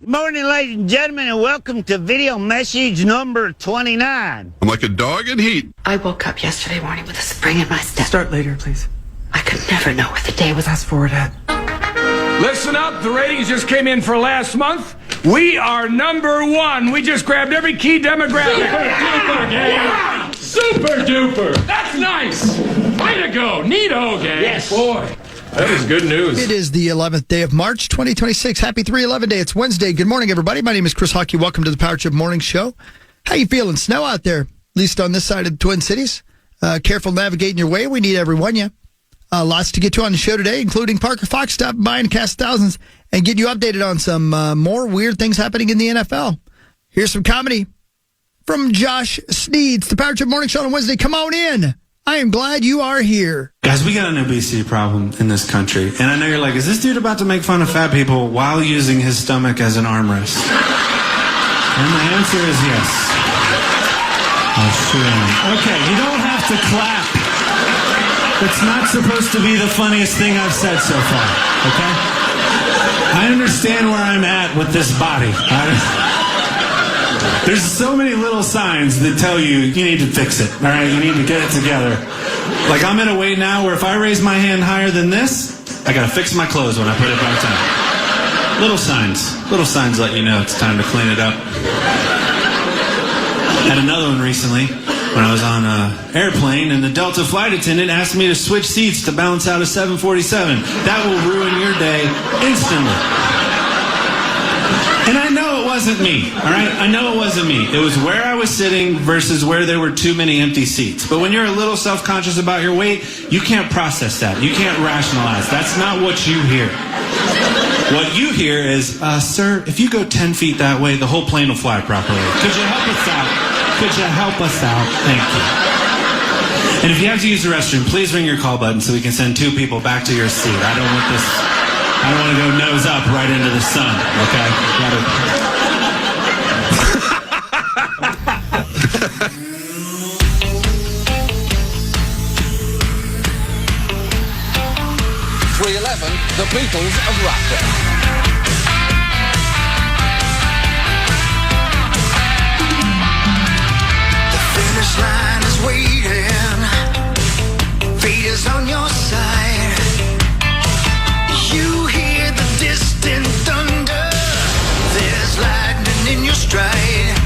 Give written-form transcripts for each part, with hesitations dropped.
Good morning, ladies and gentlemen, and welcome to video message number 29. I'm like a dog in heat. I woke up yesterday morning with a spring in my step. Start later, please. I could never know where the day was. Fast forward, Ed. Listen up, the ratings just came in for last month. We are number one. We just grabbed every key demographic. Super duper. That's nice. Way to go. Neato, gang. Yes. Boy, that was good news. It is the 11th day of March, 2026. Happy 3/11 day. It's Wednesday. Good morning, everybody. My name is Chris Hockey. Welcome to the Power Trip Morning Show. How you feeling? Snow out there, at least on this side of the Twin Cities. Careful navigating your way. We need everyone, yeah. Lots to get to on the show today, including Parker Fox stopping by and cast thousands and get you updated on some more weird things happening in the NFL. Here's some comedy from Josh Sneeds. The Power Trip Morning Show on Wednesday. Come on in. I am glad you are here. Guys, we got an obesity problem in this country. And I know you're like, is this dude about to make fun of fat people while using his stomach as an armrest? And the answer is yes. I sure am. Okay, you don't have to clap. It's not supposed to be the funniest thing I've said so far, okay? I understand where I'm at with this body. There's so many little signs that tell you need to fix it, all right? You need to get it together. Like, I'm in a way now where if I raise my hand higher than this, I gotta fix my clothes when I put it back down. Little signs let you know it's time to clean it up. Had another one recently when I was on an airplane and the Delta flight attendant asked me to switch seats to balance out a 747. That will ruin your day instantly. And I know it wasn't me, all right? I know it wasn't me. It was where I was sitting versus where there were too many empty seats. But when you're a little self-conscious about your weight, you can't process that. You can't rationalize. That's not what you hear. What you hear is, sir, if you go 10 feet that way, the whole plane will fly properly. Could you help us out? Could you help us out? Thank you. And if you have to use the restroom, please ring your call button so we can send 2 people back to your seat. I don't want to go nose up right into the sun, okay? The Beatles of Rap. The finish line is waiting. Fate is on your side. You hear the distant thunder. There's lightning in your stride.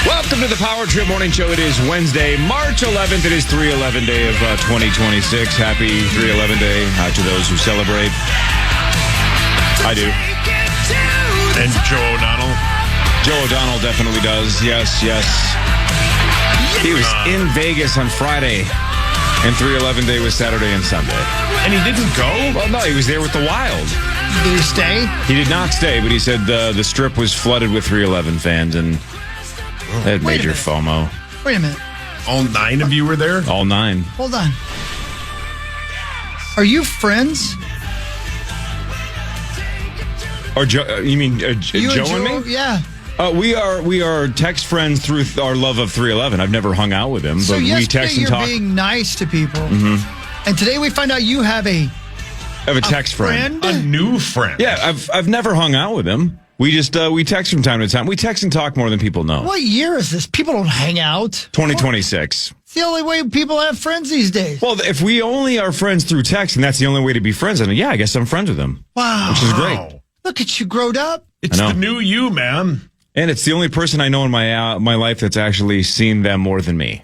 Welcome to the Power Trip Morning Show. It is Wednesday, March 11th. It is 3/11 day of 2026. Happy 3/11 day to those who celebrate. I do. And Joe O'Donnell. Joe O'Donnell definitely does. Yes. He was in Vegas on Friday, and 3/11 day was Saturday and Sunday. And he didn't go? Well, no, he was there with the Wild. Did he stay? He did not stay, but he said the strip was flooded with 3/11 fans, and they had major FOMO. Wait a minute. All 9 of you were there? All 9. Hold on. Are you friends? Or you mean Joe and me? Yeah. We are text friends through our love of 311. I've never hung out with him, So but we text and you're talk. being nice to people. Mm-hmm. And today we find out you have I have a text friend. A new friend. Yeah, I've never hung out with him. We just we text from time to time. We text and talk more than people know. What year is this? People don't hang out. 2026. It's the only way people have friends these days. Well, if we only are friends through text, and that's the only way to be friends, then yeah, I guess I'm friends with him. Wow. Which is great. Look at you growed up. It's the new you, man. And it's the only person I know in my life that's actually seen them more than me.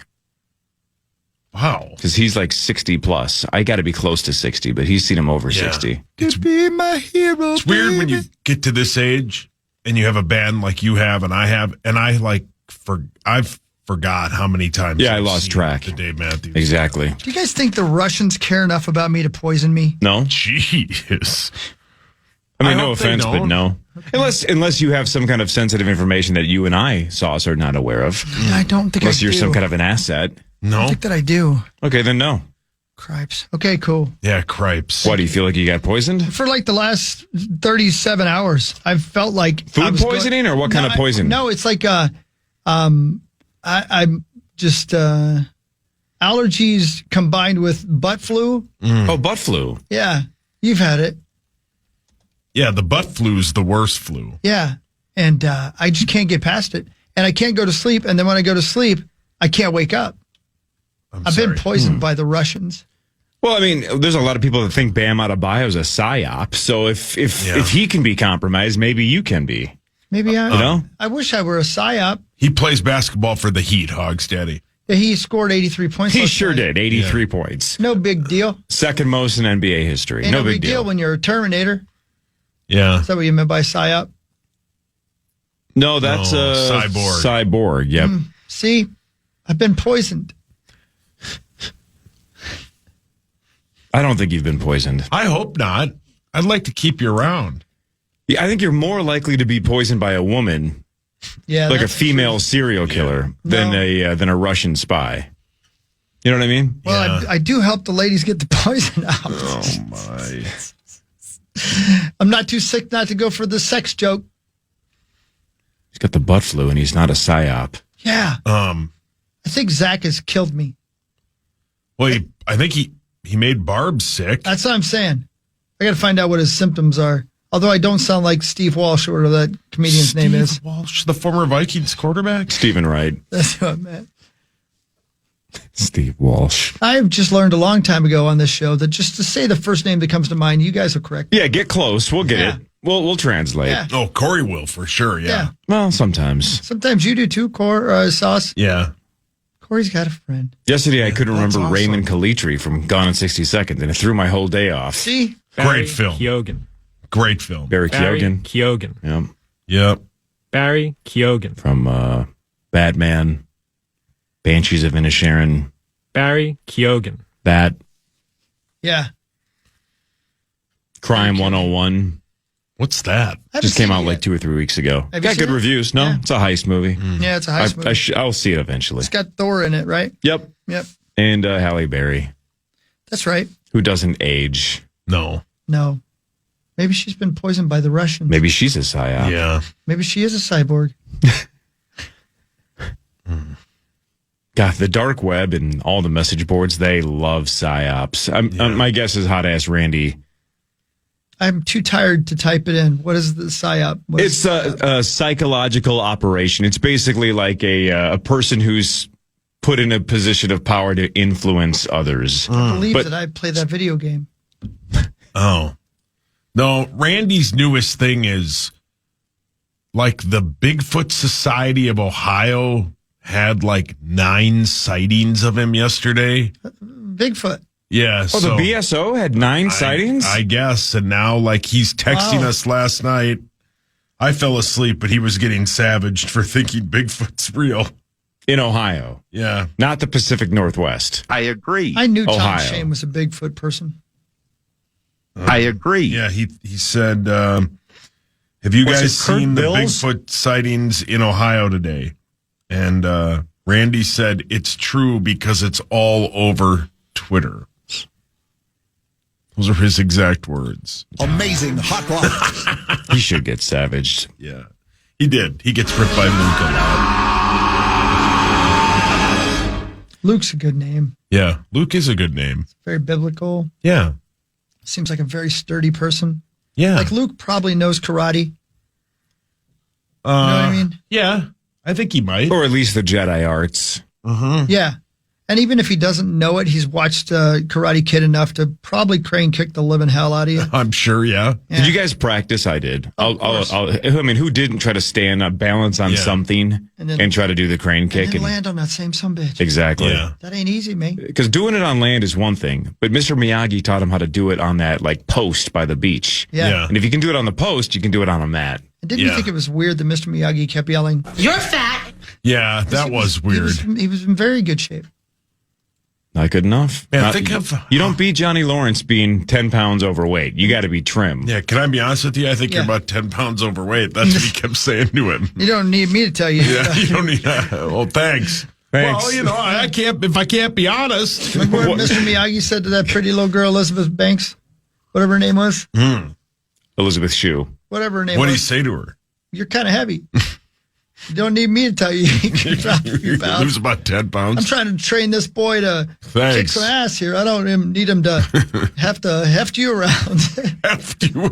Wow. Because he's like 60 plus. I got to be close to 60, but he's seen him over 60. Could be my hero. It's weird when you get to this age and you have a band like you have and I have, and I've forgot how many times. Yeah, I lost track. The Dave Matthews. Exactly. Do you guys think the Russians care enough about me to poison me? No. Jeez. I mean, no offense, but no. Okay. Unless you have some kind of sensitive information that you and I, Sauce, are not aware of. I don't think Unless I you're do. some kind of an asset. I don't think that I do. Okay, then no. Cripes. Okay, cool. Yeah, cripes. What, do you feel like you got poisoned? For like the last 37 hours, I've felt like food poisoning or what kind of poison? No, it's like I'm just allergies combined with butt flu. Oh, butt flu. Yeah, you've had it. Yeah, the butt flu is the worst flu. Yeah, and I just can't get past it. And I can't go to sleep. And then when I go to sleep, I can't wake up. I've been poisoned by the Russians. Well, I mean, there's a lot of people that think Bam Adebayo is a psyop. So if he can be compromised, maybe you can be. Maybe I. You know? I wish I were a psyop. He plays basketball for the Heat, Hogs Daddy. Yeah, he scored 83 points. He last sure night. did. 83 points. No big deal. Second most in NBA history. Ain't no big deal. when you're a Terminator. Yeah. Is that what you meant by psyop? No, that's cyborg. Cyborg, yep. See, I've been poisoned. I don't think you've been poisoned. I hope not. I'd like to keep you around. Yeah, I think you're more likely to be poisoned by a woman, Yeah, like a that's female true. serial killer, than No. a Russian spy. You know what I mean? Well, Yeah. I do help the ladies get the poison out. Oh, my. I'm not too sick not to go for the sex joke. He's got the butt flu, and he's not a psyop. Yeah. I think Zach has killed me. Well, I think he made Barb sick. That's what I'm saying. I got to find out what his symptoms are. Although I don't sound like Steve Walsh or whatever that comedian's name is. Steve Walsh, the former Vikings quarterback. Stephen Wright. That's what I meant. Steve Walsh. I've just learned a long time ago on this show that just to say the first name that comes to mind, you guys will correct me. Yeah, get close. We'll get Yeah. it. We'll translate. Yeah. Oh, Corey will for sure. Yeah. Yeah. Well, sometimes. Sometimes you do too, Sauce. Yeah. Corey's got a friend. Yesterday, I couldn't that's remember awesome. Raymond Calitri from Gone in 60 Seconds, and it threw my whole day off. See? Great film. Keoghan. Great film. Barry Keoghan. Keoghan. Yeah. Yep. Barry Keoghan. From Batman, Banshees of Inisherin, Barry Keoghan. Bat, Yeah. Crime 101. What's that? I haven't Just came seen out it like yet. 2 or 3 weeks ago. Have you Got seen good it? reviews. No, Yeah. it's a heist movie. Yeah, it's a heist movie. I'll see it eventually. It's got Thor in it, right? Yep. Yep. And Halle Berry, That's right. who doesn't age. No. No. Maybe she's been poisoned by the Russians. Maybe she's a psyop. Yeah. Maybe she is a cyborg. God, the dark web and all the message boards, they love psyops. My guess is hot ass Randy. I'm too tired to type it in. What is the psyop? What is It's a psychological operation. It's basically like a person who's put in a position of power to influence others. I believe but- that I play that video game. Oh. No, Randy's newest thing is like the Bigfoot Society of Ohio had like 9 sightings of him yesterday. Bigfoot. Yeah. Oh, so the BSO had 9 sightings? I guess. And now like he's texting Wow. us last night. I fell asleep, but he was getting savaged for thinking Bigfoot's real. In Ohio, Yeah. not the Pacific Northwest. I agree. I knew Tom Ohio. Shane was a Bigfoot person. I agree. Yeah, he said, have you Was guys it Kurt seen the Bills? Bigfoot sightings in Ohio today? And Randy said it's true because it's all over Twitter. Those are his exact words. Amazing hot rod. He should get savaged. Yeah, he did. He gets ripped by Luke a lot. Luke's a good name. Yeah, Luke is a good name. Very biblical. Yeah, Seems like a very sturdy person. yeah. Like Luke probably knows karate. You know what I mean? Yeah, I think he might. Or at least the Jedi arts. Yeah. And even if he doesn't know it, he's watched Karate Kid enough to probably crane kick the living hell out of you. I'm sure. Yeah. Yeah. Did you guys practice? I did. course. I mean, who didn't try to stand up, balance on Yeah. something, And then- and try to do the crane kick? And then land on that same sumbitch. Exactly. Yeah. That ain't easy, mate. Because doing it on land is one thing, but Mr. Miyagi taught him how to do it on that like post by the beach. Yeah. Yeah. And if you can do it on the post, you can do it on a mat. And didn't you Yeah. think it was weird that Mr. Miyagi kept yelling? You're fat. Yeah, that was weird. He was in very good shape. Not good enough. Man, Not- think of- you don't beat Johnny Lawrence being 10 pounds overweight. You got to be trim. Yeah, can I be honest with you? I think you're Yeah. about 10 pounds overweight. That's what he kept saying to him. You don't need me to tell you. Yeah, you don't need that. Well, thanks. Thanks. Well, you know, I can't, if I can't be honest. Remember what Mr. Miyagi said to that pretty little girl, Elizabeth Banks? Whatever her name was? Elizabeth Shue. Whatever her name What do you was. say to her? You're kind of heavy. You don't need me to tell you you can drop a few You pounds. lose about 10 pounds. I'm trying to train this boy to kick Thanks. some ass here. I don't even need him to have to heft you around.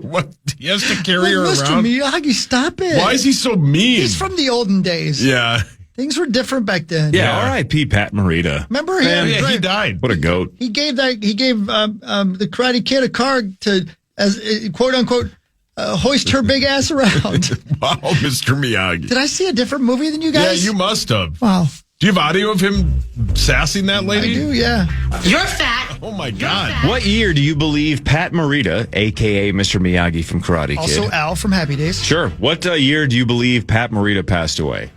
What? He has to carry her Mr. around? Miyagi, stop it. Why is he so mean? He's from the olden days. Yeah. Things were different back then. Yeah, R.I.P. Pat Morita. Remember him? Yeah, he died. What a goat. He gave the Karate Kid a card to, as quote unquote, hoist her big ass around. Wow, Mr. Miyagi. Did I see a different movie than you guys? Yeah, you must have. Wow. Do you have audio of him sassing that lady? I do, yeah. You're fat. Oh, my God. What year do you believe Pat Morita, a.k.a. Mr. Miyagi from Karate Kid? Also Al from Happy Days. Sure. What year do you believe Pat Morita passed away?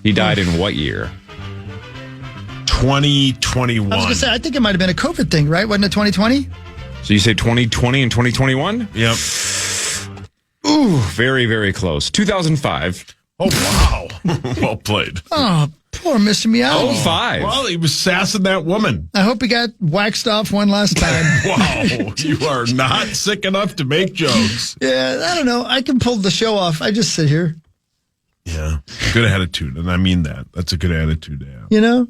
He died in what year? 2021. I was going to say, I think it might have been a COVID thing, right? Wasn't it 2020? So you say 2020 and 2021? Yep. Ooh, very, very close. 2005. Oh, wow. Well played. Oh, poor Mr. Miyagi. 05. Well, he was sassing that woman. I hope he got waxed off one last time. Wow. You are not sick enough to make jokes. Yeah, I don't know. I can pull the show off. I just sit here, Yeah. Good attitude. And I mean that. That's a good attitude to have. you know?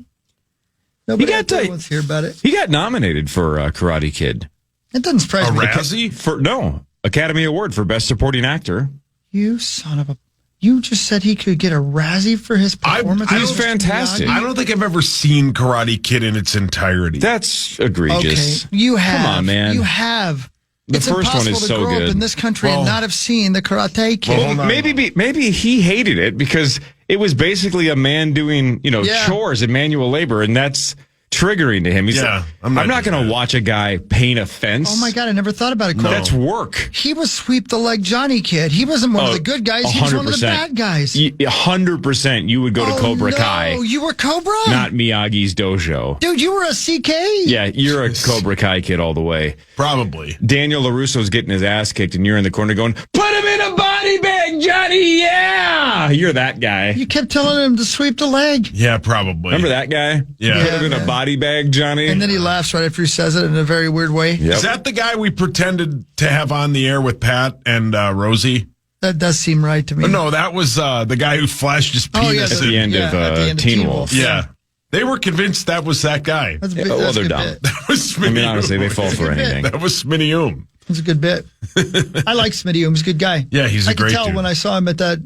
Nobody got out there to- wants to hear about it. He got nominated for Karate Kid. It doesn't surprise A me. Razzie? Academy Award for Best Supporting Actor. You son of a... You just said he could get a Razzie for his performance. I He was don't- fantastic. I don't think I've ever seen Karate Kid in its entirety. That's Okay, egregious. you have. Come on, man. You have. The It's first one impossible is to so grow good. up in this country Well- and not have seen the Karate Kid. Well, hold on. Maybe he hated it because it was basically a man doing, Yeah. chores and manual labor, and that's triggering to him. He's Yeah, like, I'm not going doing to that. watch a guy paint a fence. Oh my God, I never thought about it. Cole. That's work. He was Sweep the Leg Johnny Kid. He wasn't one of the good guys. He was one of the bad guys. 100% you would go to Cobra no, Kai, you were Cobra? not Miyagi's dojo. Dude, you were a CK? Yeah, you're a Cobra Kai kid all the way. Probably. Daniel LaRusso's getting his ass kicked, and you're in the corner going, "Put him in a body bag, Johnny! Yeah!" You're that guy. You kept telling him to sweep the leg. Yeah, probably. Remember that guy? Yeah. Put him in a body bag, Johnny. And then he laughs right after he says it in a very weird way. Yep. Is that the guy we pretended to have on the air with Pat and Rosie? That does seem right to me. No, that was the guy who flashed his penis. Oh, yeah, at the end yeah, of at the end of Teen Wolf. Yeah. They were convinced that was that guy. That's a Yeah, bit, well, that's a they're good dumb. bit. That was Smitty. I mean, honestly, they fall for Good bit. anything. That was Smitty Oom. It's a good bit. I like Smitty Oom. He's a good guy. Yeah, he's a I great could tell dude. when I saw him at that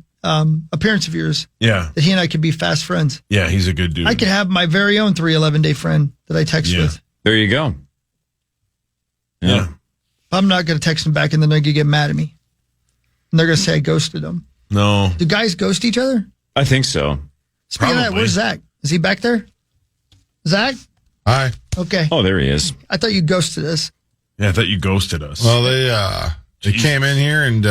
appearance of yours Yeah. that he and I could be fast friends. Yeah, he's a good dude. I could have my very own 311-day friend that I text Yeah. with. There you go. Yeah. I'm not going to text him back and then they're going to get mad at me. And they're going to say I ghosted them. No. Do guys ghost each other? I think so. Speaking of that, Probably. where's Zach? Is he back there? Zach? Hi. Okay. Oh, there he is. I thought you ghosted us. Yeah, I thought you ghosted us. Well, they came in here and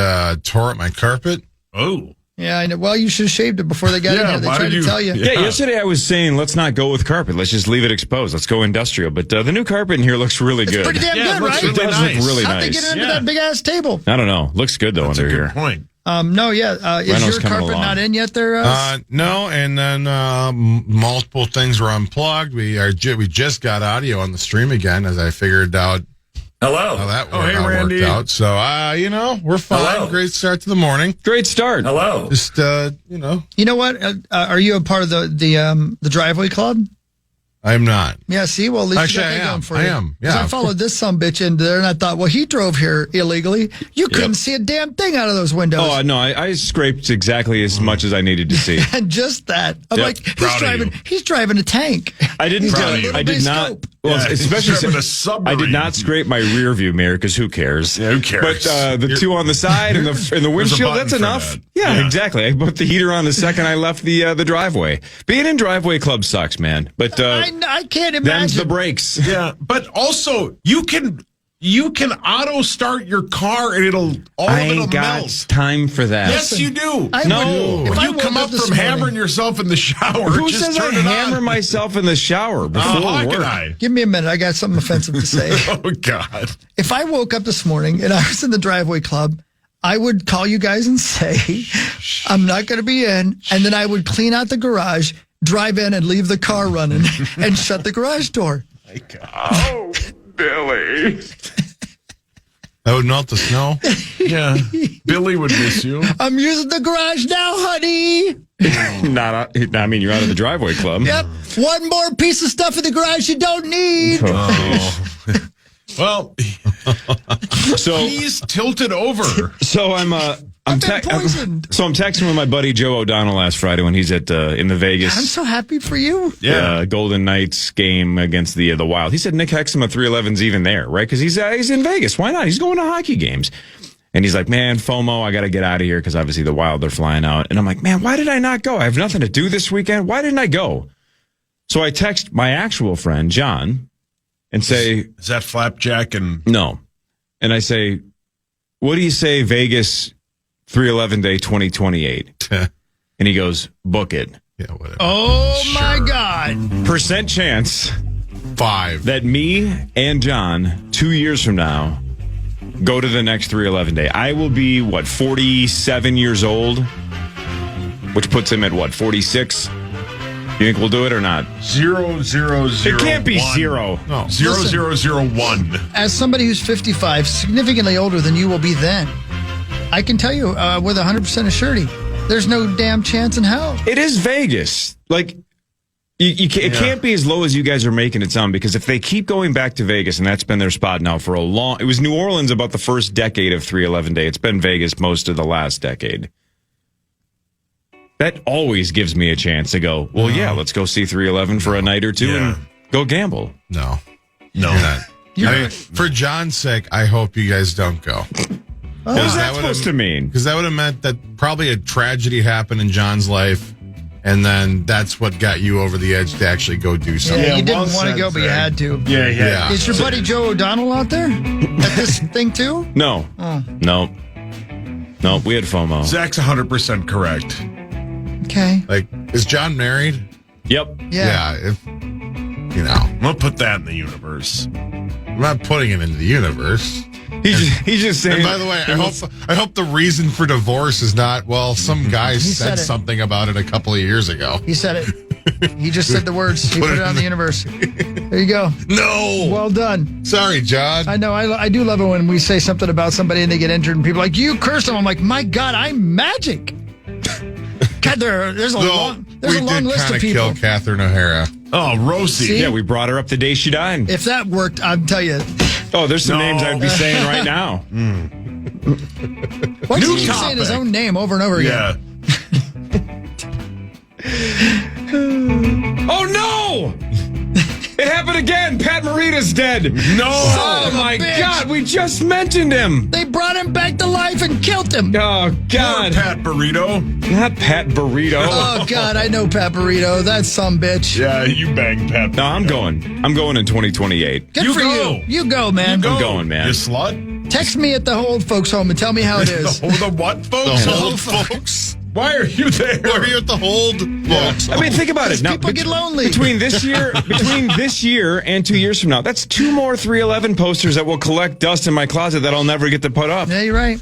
tore up my carpet. Oh. Yeah, I know. Well, you should have shaved it before they got in Yeah, here. They why tried did to you- tell you. Yeah, yesterday I was saying let's not go with carpet. Let's just leave it exposed. Let's go industrial. But the new carpet in here looks really It's good. pretty damn Yeah, it good, looks right? It does nice. look really How'd they nice. get into Yeah. that big ass table? I don't know. Looks good though That's a under good here. point. No, yeah. Is Reynolds your coming carpet along. not in yet there? No, and then multiple things were unplugged. We just got audio on the stream again, as I figured out Hello. how that Oh, hey, worked Randy. out. So, we're fine. Hello. Great start to the morning. Great start. Hello. Just, You know what? Are you a part of the driveway club? I'm not. Yeah, see? Well, at least Actually, you got that I am. going for I you. am. 'Cause Yeah. I followed this sumbitch in there and I thought, well, he drove here illegally. You couldn't see a damn thing out of those windows. Oh, no, I scraped exactly as much as I needed to see. And just that. I'm Yep. like, Proud of he's driving a tank. I didn't. He's got a you. little I did big not. scope. Well, Yeah, especially he's driving a I submarine. did not scrape my rear view mirror because who cares? Yeah, who cares? But the two on the side and the windshield, button that's for enough. that. Yeah, Yeah. exactly. I put the heater on the second I left the driveway. Being in driveway club sucks, man. But I can't them's imagine. the brakes. Yeah, but also you can auto start your car and all I of it'll ain't got melt. time for that. Yes, you do. No. If When I you woke come up up this from morning- hammering yourself in the shower, Who just says I turn it hammer on. myself in the shower before Hawk work? and I. Give me a minute. I got something offensive to say. Oh God. If I woke up this morning and I was in the driveway club, I would call you guys and say, I'm not going to be in. And then I would clean out the garage, drive in and leave the car running and shut the garage door. Oh, Billy. That would melt the snow. Yeah, Billy would miss you. I'm using the garage now, honey. I mean, you're out of the driveway club. Yep. One more piece of stuff in the garage you don't need. Oh. Well, So he's tilted over. So I'm poisoned. So I'm texting with my buddy Joe O'Donnell last Friday when he's at in the Vegas. I'm so happy for you. Golden Knights game against the Wild. He said Nick Hexum of 311's even there, right? Because he's in Vegas. Why not? He's going to hockey games. And he's like, man, FOMO, I got to get out of here because obviously the Wild, they're flying out. And I'm like, man, why did I not go? I have nothing to do this weekend. Why didn't I go? So I text my actual friend, John, and say... Is that Flapjack and... No. And I say, what do you say Vegas 311 Day 2028? And he goes, book it. Yeah, whatever. Oh, my God. Percent chance 5 that me and John, 2 years from now, go to the next 311 Day. I will be, 47 years old? Which puts him at, 46? You think we'll do it or not? 0, 0, 0. It can't be 1. 0. No. 0, 0, 0, 1. As somebody who's 55, significantly older than you will be then, I can tell you with 100% of surety, there's no damn chance in hell. It is Vegas. Like, it can't be as low as you guys are making it sound, because if they keep going back to Vegas, and that's been their spot now for a long... It was New Orleans about the first decade of 311 Day. It's been Vegas most of the last decade. That always gives me a chance to go, well, yeah, let's go see 311 for a night or two and go gamble. No. No. You're not. For John's sake, I hope you guys don't go. What is that supposed to mean? Because that would have meant that probably a tragedy happened in John's life, and then that's what got you over the edge to actually go do something. Yeah, you didn't want to go, but you had to. Yeah. Is your buddy Joe O'Donnell out there at this thing too? No. No, we had FOMO. Zach's 100% correct. Okay. Like, is John married? Yep. Yeah. If, I'm going to put that in the universe. I'm not putting him into the universe. He's just saying. And by the way, I hope the reason for divorce is not, well, some guy said something about it a couple of years ago. He said it. He just said the words. He put it on the universe. There you go. No. Well done. Sorry, John. I know. I do love it when we say something about somebody and they get injured and people are like, you cursed them. I'm like, my God, I'm magic. God, there's a long list of people. We did kind of kill Catherine O'Hara. Oh, Rosie. See? Yeah, we brought her up the day she died. If that worked, I'd tell you. Oh, there's some names I'd be saying right now. Why does he keep saying his own name over and over again? Yeah. Oh, no! It happened again. Pat Morita's dead. No. Oh, my God. We just mentioned him. They brought him back to life and killed him. Oh, God. Poor Pat Burrito. Not Pat Burrito. Oh, God. I know Pat Burrito. That's some bitch. Yeah, you banged Pat Burrito. No, I'm going. I'm going in 2028. Good for you. You go, man. I'm going, man. You slut. Text me at the old folks home and tell me how it is. The what folks? The old folks. Why are you there? Why are you at the hold? Folks? I mean, think about it. Now, people get lonely. Between this year and 2 years from now, that's 2 more 311 posters that will collect dust in my closet that I'll never get to put up. Yeah, you're right.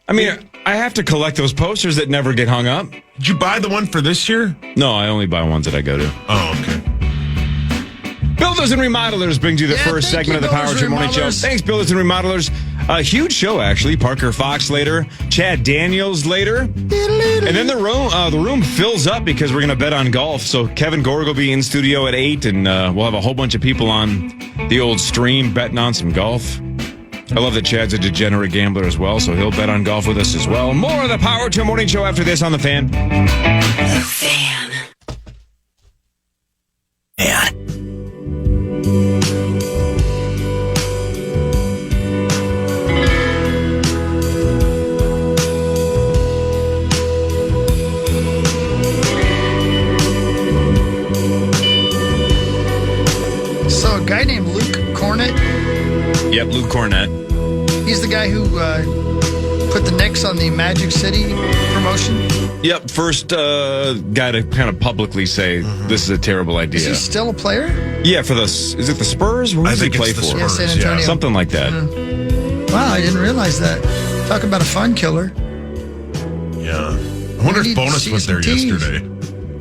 I mean, I have to collect those posters that never get hung up. Did you buy the one for this year? No, I only buy ones that I go to. Oh, okay. Builders and Remodelers brings you the first segment of the Power Trip Morning Show. Thanks, Builders and Remodelers. A huge show, actually. Parker Fox later, Chad Daniels later. And then the room fills up because we're going to bet on golf. So Kevin Gorg will be in studio at 8, and we'll have a whole bunch of people on the old stream betting on some golf. I love that Chad's a degenerate gambler as well, so he'll bet on golf with us as well. More of the Power Trip Morning Show after this on The Fan. The Fan. Yeah. So a guy named Luke Cornett. Yep, Luke Cornett. He's the guy who put the Knicks on the Magic City promotion. Yep, first guy to kind of publicly say this is a terrible idea. Is he still a player? Yeah, for is it the Spurs? Who does he play for? Yeah, San Antonio. Something like that. Wow, I didn't realize that. Talk about a fun killer. Yeah. I wonder if Bonus was there yesterday.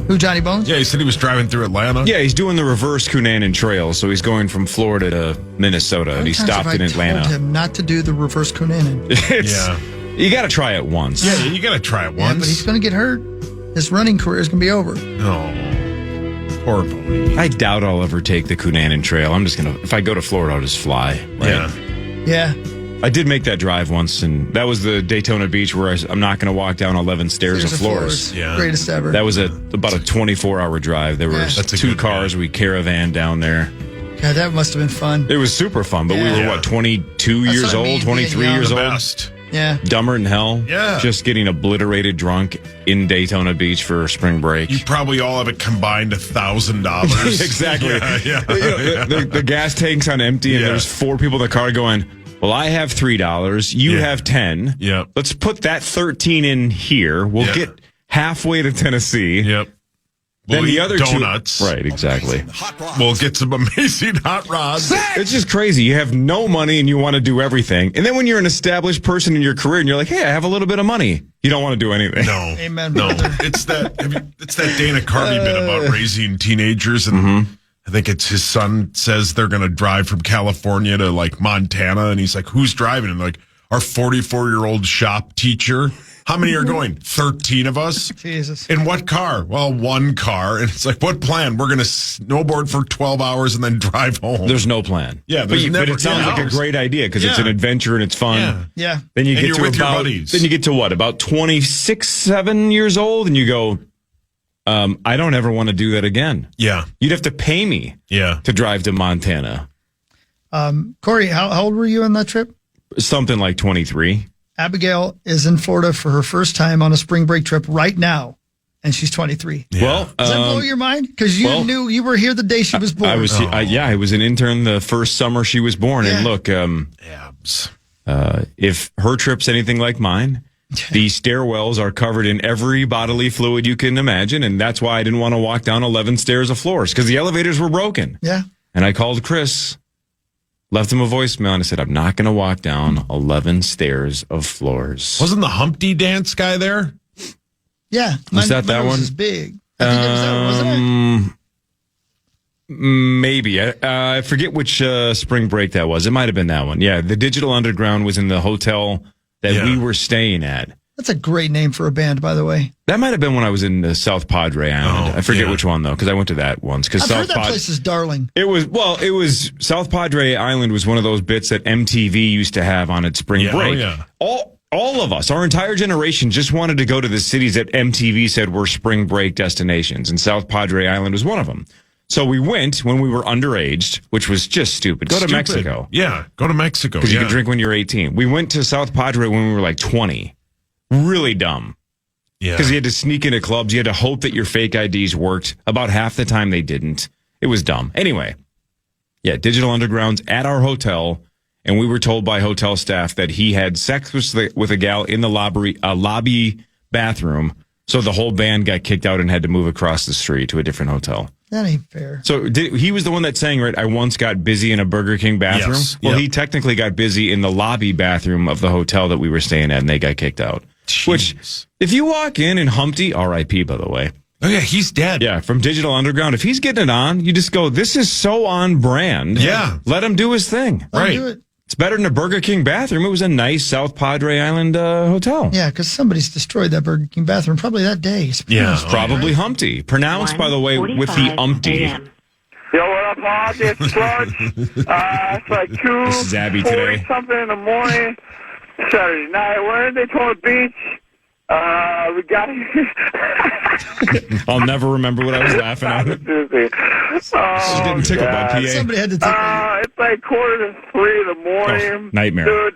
Who, Johnny Bones? Yeah, he said he was driving through Atlanta. Yeah, he's doing the reverse Cunanan Trail, so he's going from Florida to Minnesota, and he stopped in Atlanta. I told him not to do the reverse Cunanan. You got to try it once. Yeah, you got to try it once. Yeah, but he's going to get hurt. His running career is going to be over. Oh, poor Bodie. I doubt I'll ever take the Cunanan Trail. I'm just going to, if I go to Florida, I'll just fly. Right? Yeah. I did make that drive once, and that was the Daytona Beach where I'm not going to walk down 11 stairs of floors. Yeah. Greatest ever. That was about a 24-hour drive. There were That's a two good cars. We caravan down there. God, that must have been fun. It was super fun, but we were, 22 That's years what I old, mean, 23 being years The old? best. Yeah. Dumber than hell. Yeah. Just getting obliterated drunk in Daytona Beach for spring break. You probably all have it combined $1,000. Exactly. Yeah. The gas tank's on empty, and there's 4 people in the car going, well, I have $3. You have 10. Yep. Let's put that 13 in here. We'll get halfway to Tennessee. Yep. Then We'll the eat other donuts. two. Right, exactly. We'll get some amazing hot rods. It's just crazy. You have no money and you want to do everything. And then when you're an established person in your career and you're like, hey, I have a little bit of money, you don't want to do anything. No. Amen, No. brother. It's that Dana Carvey bit about raising teenagers. And I think it's his son says they're going to drive from California to like Montana. And he's like, who's driving? And like, our 44-year-old shop teacher. How many are going? 13 of us. Jesus. In what car? Well, one car. And it's like, what plan? We're going to snowboard for 12 hours and then drive home. There's no plan. Yeah, but there's it never- sounds like a hours. great idea because it's an adventure and it's fun. Yeah. Then you And get you're to with your about buddies. then you get to what? About 26, 7 years old, and you go, I don't ever want to do that again. Yeah. You'd have to pay me to drive to Montana. Corey, how old were you on that trip? Something like 23. Abigail is in Florida for her first time on a spring break trip right now, and she's 23. Yeah. Well, Does that blow your mind? Because you knew you were here the day she was born. I was I was an intern the first summer she was born. Yeah. And look, Abs. if her trip's anything like mine, the stairwells are covered in every bodily fluid you can imagine, and that's why I didn't want to walk down 11 stairs of floors because the elevators were broken. Yeah. And I called Chris, left him a voicemail, and I said, I'm not going to walk down 11 stairs of floors. Wasn't the Humpty Dance guy there? Yeah. Was that mine one? was big. I think it was that one, wasn't it? Maybe. I forget which spring break that was. It might have been that one. Yeah, the Digital Underground was in the hotel that we were staying at. That's a great name for a band, by the way. That might have been when I was in the South Padre Island. I forget which one, though, because I went to that once. I've heard that place is darling. It was South Padre Island was one of those bits that MTV used to have on its spring break. Oh, yeah. All of us, our entire generation, just wanted to go to the cities that MTV said were spring break destinations, and South Padre Island was one of them. So we went when we were underaged, which was just stupid. Go to Mexico. Yeah, go to Mexico. Because you can drink when you're 18. We went to South Padre when we were like 20. Really dumb. Yeah. Because you had to sneak into clubs. You had to hope that your fake IDs worked. About half the time they didn't. It was dumb. Anyway, Digital Underground's at our hotel, and we were told by hotel staff that he had sex with a gal in the lobby bathroom. So the whole band got kicked out and had to move across the street to a different hotel. That ain't fair. So he was the one that sang, right, I once got busy in a Burger King bathroom? Yes. Well, Yep. he technically got busy in the lobby bathroom of the hotel that we were staying at, and they got kicked out. Jeez. Which, if you walk in and Humpty, R.I.P., by the way. Oh, yeah, he's dead. Yeah, from Digital Underground. If he's getting it on, you just go, this is so on brand. Yeah. Let him do his thing. Let 'em do it. It's better than a Burger King bathroom. It was a nice South Padre Island hotel. Yeah, because somebody's destroyed that Burger King bathroom probably that day. Yeah. It's probably Humpty. Pronounced, by the way, with the umpty. Yo, what up, Hog? It's Clutch. It's like This is Abby today. something in the morning, Saturday night. We're in Daytona Beach. We got I'll never remember what I was laughing at. She's getting tickled by PA. Somebody had to take it. It's like 2:45 in the morning. Oh, nightmare. Dude.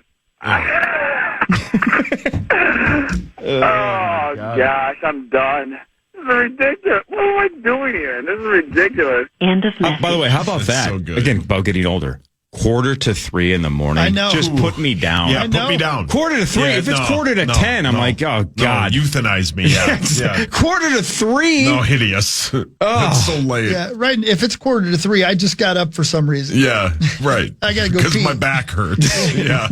Oh, gosh, I'm done. This is ridiculous. What am I doing here? This is ridiculous. End of message. By the way, how about that? so good. Again, about getting older. 2:45 in the morning. I know. Just put me down. Yeah, put me down. 2:45. Yeah, if it's no, 2:45, I'm no, like, oh, God. No, euthanize me. Yeah. yeah. 2:45? No, hideous. That's so late. Yeah, right. If it's 2:45, I just got up for some reason. Yeah, right. I gotta go Because pee. my back hurts. Yeah.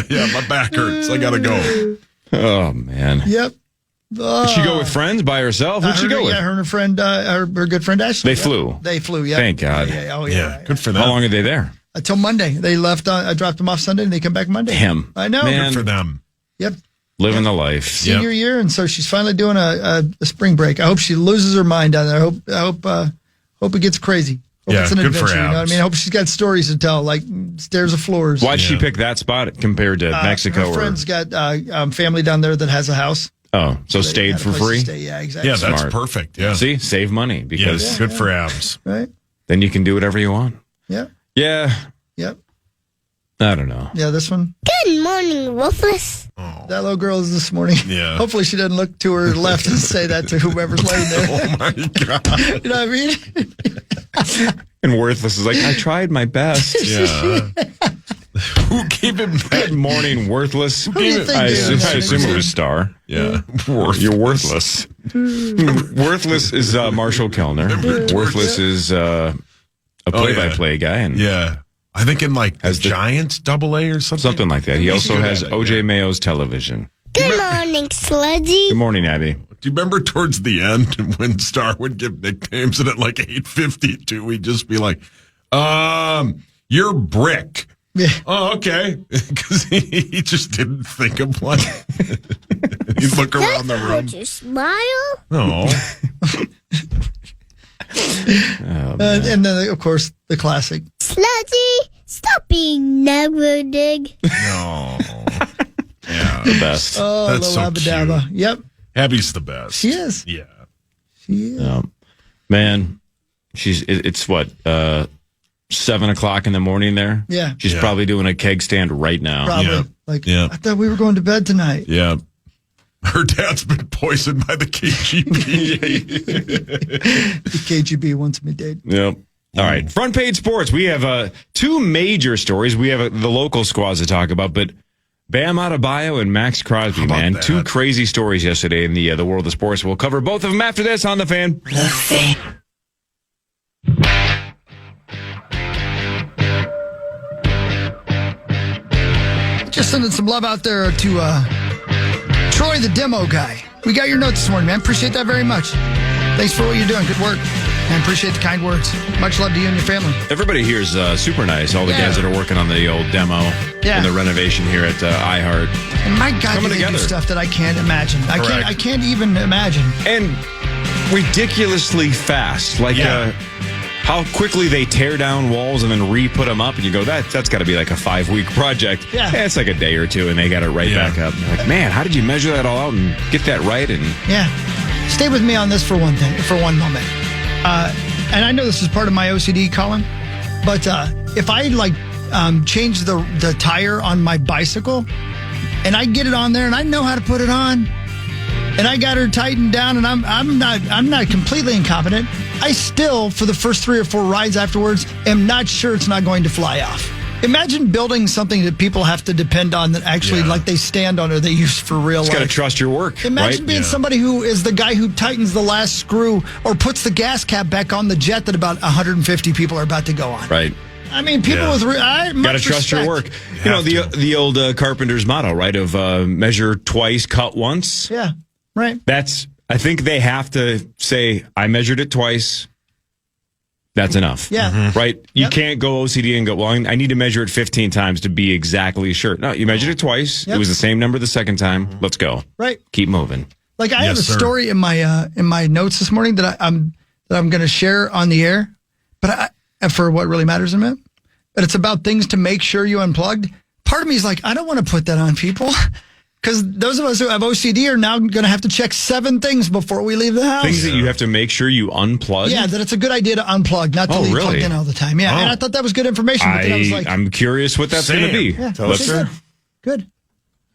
Yeah, my back hurts. I gotta go. Oh, man. Yep. Did she go with friends by herself? Who'd she go with? Yeah, her and her friend, her good friend Ashley. They flew. They flew, yeah. Thank God. Yeah, oh, Yeah, good for them. How long are they there? Until Monday. They left, I dropped them off Sunday and they come back Monday. Damn. I know. Man. Good for them. Yep. Living the life. Senior year, and so she's finally doing a spring break. I hope she loses her mind down there. I hope it gets crazy. Hope it's an good adventure. for You know what I mean? I hope she's got stories to tell, like stairs of floors. Why'd she pick that spot compared to Mexico? Her friend's got family down there that has a house. Oh, so stayed for free? Yeah, exactly. Yeah, that's Smart. perfect. Yeah. See, save money because good for abs. Right? then you can do whatever you want. Yeah. Yeah. Yep. I don't know. Yeah, this one. Good morning, Wolfless. Oh. That little girl is this morning. Yeah. Hopefully she doesn't look to her left and say that to whoever's laying there. Oh, my God. You know what I mean? And Worthless is like, I tried my best. Yeah. Who gave him that? Good morning, Worthless. Who do you think I gave him that? assume it was Star. Yeah. You're worthless. Worthless is Marshall Kellner. Worthless is a play-by-play guy. And yeah. I think in like the Giants AA or something. something like that. He also has OJ Mayo's television. Good morning, Sludgy. Good morning, Abby. Do you remember towards the end when Star would give nicknames and at like 8:52 we'd just be like, you're Brick. Yeah. Oh, okay. Because he just didn't think of one. He'd look around the room. Would you smile? No. And then, of course, the classic. Sludgy, stop being negative. No. Yeah. The best. Oh, That's the so Labadabba. cute. Yep. Abby's the best. She is. Yeah. She is. Man, it's what, 7 o'clock in the morning there? Yeah. She's probably doing a keg stand right now. Probably. Yeah. Like, Yeah. I thought we were going to bed tonight. Yeah. Her dad's been poisoned by the KGB. The KGB wants me dead. Yep. All right. Front page sports. We have two major stories. We have the local squads to talk about, but Bam Adebayo and Max Crosby, man. that? Two crazy stories yesterday in the world of sports. We'll cover both of them after this on The Fan. The Fan. Just sending some love out there to Troy, the demo guy. We got your notes this morning, man. Appreciate that very much. Thanks for what you're doing. Good work. And appreciate the kind words. Much love to you and your family. Everybody here is super nice. All the guys that are working on the old demo and the renovation here at iHeart. And my God, Coming they together. do stuff that I can't imagine. I can't even imagine. And ridiculously fast. Like how quickly they tear down walls and then re-put them up. And you go, that's got to be like a 5-week project. Yeah. It's like a day or two and they got it right back up. You're like, man, how did you measure that all out and get that right? And yeah. Stay with me on this for one moment. And I know this is part of my OCD, Colin, but if I change the tire on my bicycle and I get it on there and I know how to put it on and I got her tightened down and I'm not completely incompetent, I still, for the first 3 or 4 rides afterwards, am not sure it's not going to fly off. Imagine building something that people have to depend on that actually, like, they stand on or they use for real life. got to trust your work. Imagine being somebody who is the guy who tightens the last screw or puts the gas cap back on the jet that about 150 people are about to go on. Right. I mean, people with got to trust your work. You know, the old carpenter's motto, right, of measure twice, cut once. Yeah, right. I think they have to say, I measured it twice. That's enough. Yeah. Right? You can't go OCD and go, well, I need to measure it 15 times to be exactly sure. No, you measured it twice. It was the same number the second time. Let's go. Right. Keep moving. Like, I have a story in my notes this morning that I'm going to share on the air, but for what really matters in a minute. But it's about things to make sure you unplugged. Part of me is like, I don't want to put that on people. Because those of us who have OCD are now going to have to check 7 things before we leave the house. Things that you have to make sure you unplug? Yeah, that it's a good idea to unplug, not to leave plugged in all the time. Yeah, and I thought that was good information. But then I was like, I'm curious what that's going to be. Yeah, Toaster? Good.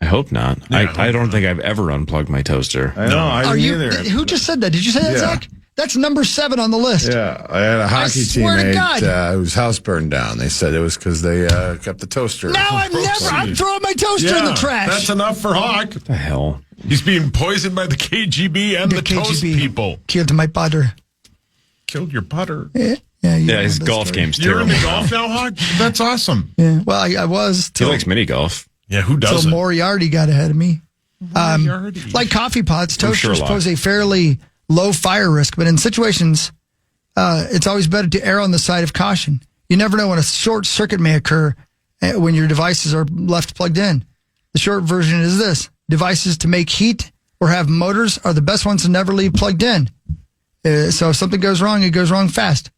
I hope not. I don't think I've ever unplugged my toaster. I know, I didn't either. Who just said that? Did you say that, Zach? That's number 7 on the list. Yeah, I had a hockey teammate whose house burned down. They said it was because they kept the toaster. No, I'm throwing my toaster in the trash. That's enough for Hawk. What the hell? He's being poisoned by the KGB and the toast people. Killed my butter. Killed your butter. Yeah, his golf game's You're terrible. in the golf now, Hawk? That's awesome. Yeah, well, I was. He likes mini golf. Yeah, who doesn't? Till Moriarty got ahead of me. Like coffee pots, toasters pose a fairly low fire risk, but in situations, it's always better to err on the side of caution. You never know when a short circuit may occur when your devices are left plugged in. The short version is this. devices to make heat or have motors are the best ones to never leave plugged in. So if something goes wrong, it goes wrong fast.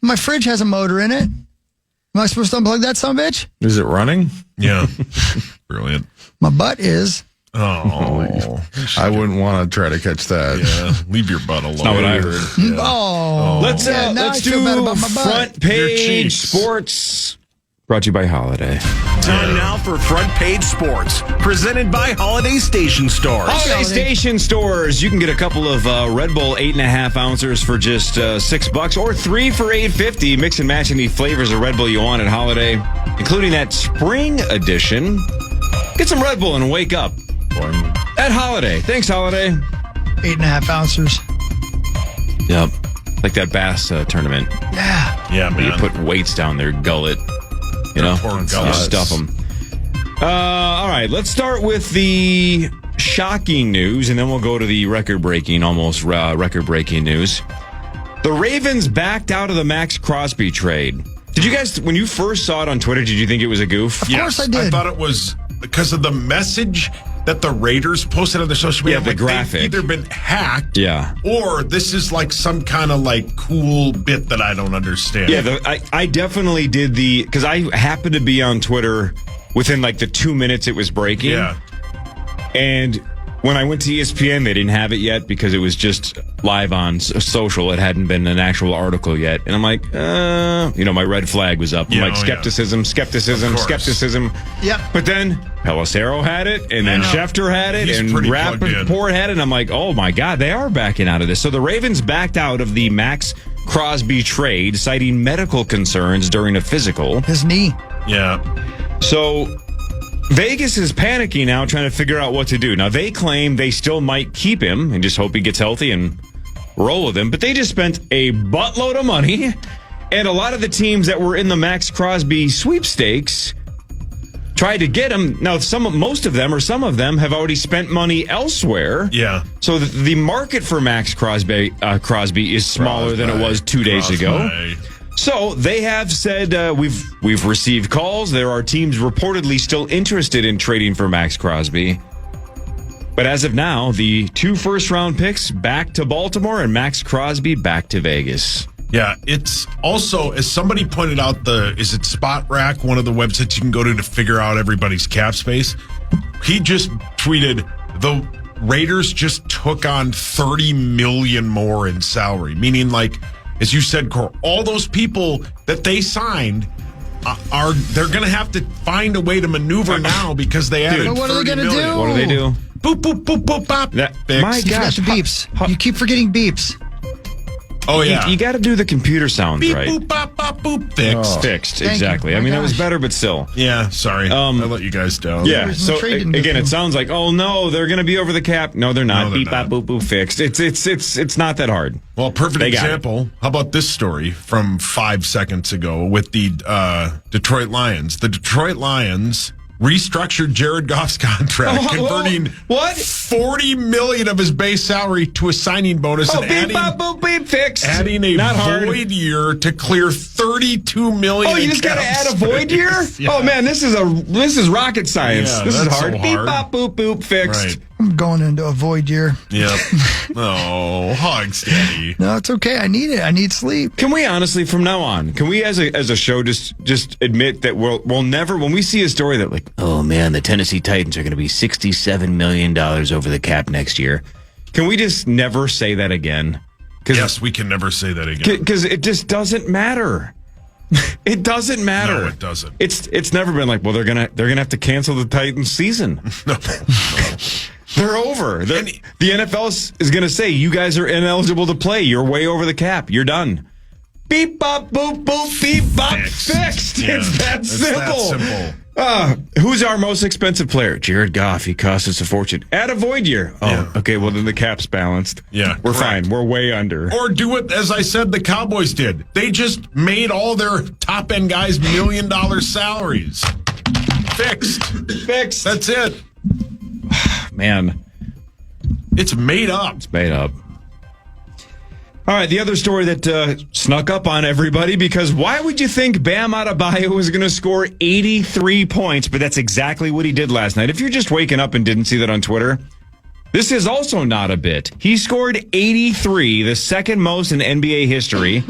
My fridge has a motor in it. Am I supposed to unplug that son of a bitch? Is it running? Yeah. Brilliant. My butt is. Oh, I wouldn't want to try to catch that. Yeah. Leave your butt alone. That's not what I heard. Yeah. Oh. Let's now I let's feel do bad about my butt. front page cheeks. sports. Brought to you by Holiday. Time now for Front Page Sports, presented by Holiday Station Stores. Holiday Station Stores. You can get a couple of Red Bull 8.5 ounces for just $6, or 3 for $8.50. Mix and match any flavors of Red Bull you want at Holiday, including that spring edition. Get some Red Bull and wake up at Holiday. Thanks, Holiday. 8.5 ounces. Yep, like that bass tournament. Yeah. Yeah, Where man. you put weights down their gullet. You know, Poor you gullets. stuff them. All right, let's start with the shocking news, and then we'll go to the record-breaking, almost record-breaking news. The Ravens backed out of the Max Crosby trade. Did you guys, when you first saw it on Twitter, did you think it was a goof? Of course I did. I thought it was because of the message that the Raiders posted on their social media. Yeah, the like graphic. They've either been hacked, Yeah. or this is like some kind of like cool bit that I don't understand. Yeah, I definitely did because I happened to be on Twitter within like the 2 minutes it was breaking. Yeah. And when I went to ESPN, they didn't have it yet because it was just live on social. It hadn't been an actual article yet. And I'm like, my red flag was up. I'm Yeah, like, oh, skepticism. Of course. Yep. But then Pelissero had it, and then Schefter had it, He's and pretty plugged in. Rappaport had it. And I'm like, oh my God, they are backing out of this. So the Ravens backed out of the Max Crosby trade, citing medical concerns during a physical. His knee. Yeah. So Vegas is panicking now, trying to figure out what to do. Now, they claim they still might keep him and just hope he gets healthy and roll with him. But they just spent a buttload of money. And a lot of the teams that were in the Max Crosby sweepstakes tried to get him. Now, most of them have already spent money elsewhere. Yeah. So the market for Max Crosby is smaller than it was 2 days ago. So they have said we've received calls. There are teams reportedly still interested in trading for Max Crosby. But as of now, the 2 first-round picks back to Baltimore and Max Crosby back to Vegas. Yeah, it's also, as somebody pointed out, is it Spot Rack, one of the websites you can go to figure out everybody's cap space? He just tweeted, the Raiders just took on $30 million more in salary, meaning like, as you said, Cor, all those people that they signed they're going to have to find a way to maneuver now because they added what are they $30 gonna million. do? What do they do? Boop, boop, boop, boop, bop. My Fixed. You forgot gosh. the beeps. You keep forgetting beeps. Oh, yeah. You got to do the computer sounds Beep, right. boop, bop, bop, boop. Fixed. Fixed, Thank exactly. you. I mean, My that was gosh. better, but still. Yeah, sorry. I let you guys down. Yeah. Where's So the trade in again, the it sounds like, oh no, they're going to be over the cap. No, they're not. No, they're Beep, bop, boop, boop, fixed. It's not that hard. Well, perfect They got example. How about this story from 5 seconds ago with the Detroit Lions? The Detroit Lions restructured Jared Goff's contract, converting $40 million of his base salary to a signing bonus and beep, bop, boop, beep, fixed. adding a Not hard. void year to clear $32 million. Oh, you in just got to cap add a void year? space. Oh man, this is rocket science. Yeah, this is that's hard. so Beep, hard. bop, boop, boop, fixed. Right. I'm going into a void year. Yep. Oh, hog steady. No, it's okay. I need it. I need sleep. Can we honestly, from now on, can we as a show just admit that we'll never, when we see a story that like, oh man, the Tennessee Titans are going to be $67 million over the cap next year, can we just never say that again? Yes, we can never say that again. Because it just doesn't matter. It doesn't matter. No, it doesn't. It's never been like, well, they're gonna have to cancel the Titans season. No. They're over. The NFL is going to say, you guys are ineligible to play. You're way over the cap. You're done. Beep, bop, boop, boop, beep, bop, fixed. Yeah, it's that simple. That simple. Who's our most expensive player? Jared Goff. He cost us a fortune. Add a void year. Oh, Yeah. okay. Well, then the cap's balanced. Yeah, We're correct. fine. We're way under. Or do it, as I said, the Cowboys did. They just made all their top-end guys $1 million salaries. Fixed. Fixed. That's it. Man. It's made up. It's made up. All right, the other story that snuck up on everybody, because why would you think Bam Adebayo was going to score 83 points? But that's exactly what he did last night. If you're just waking up and didn't see that on Twitter, this is also not a bit. He scored 83, the second most in NBA history.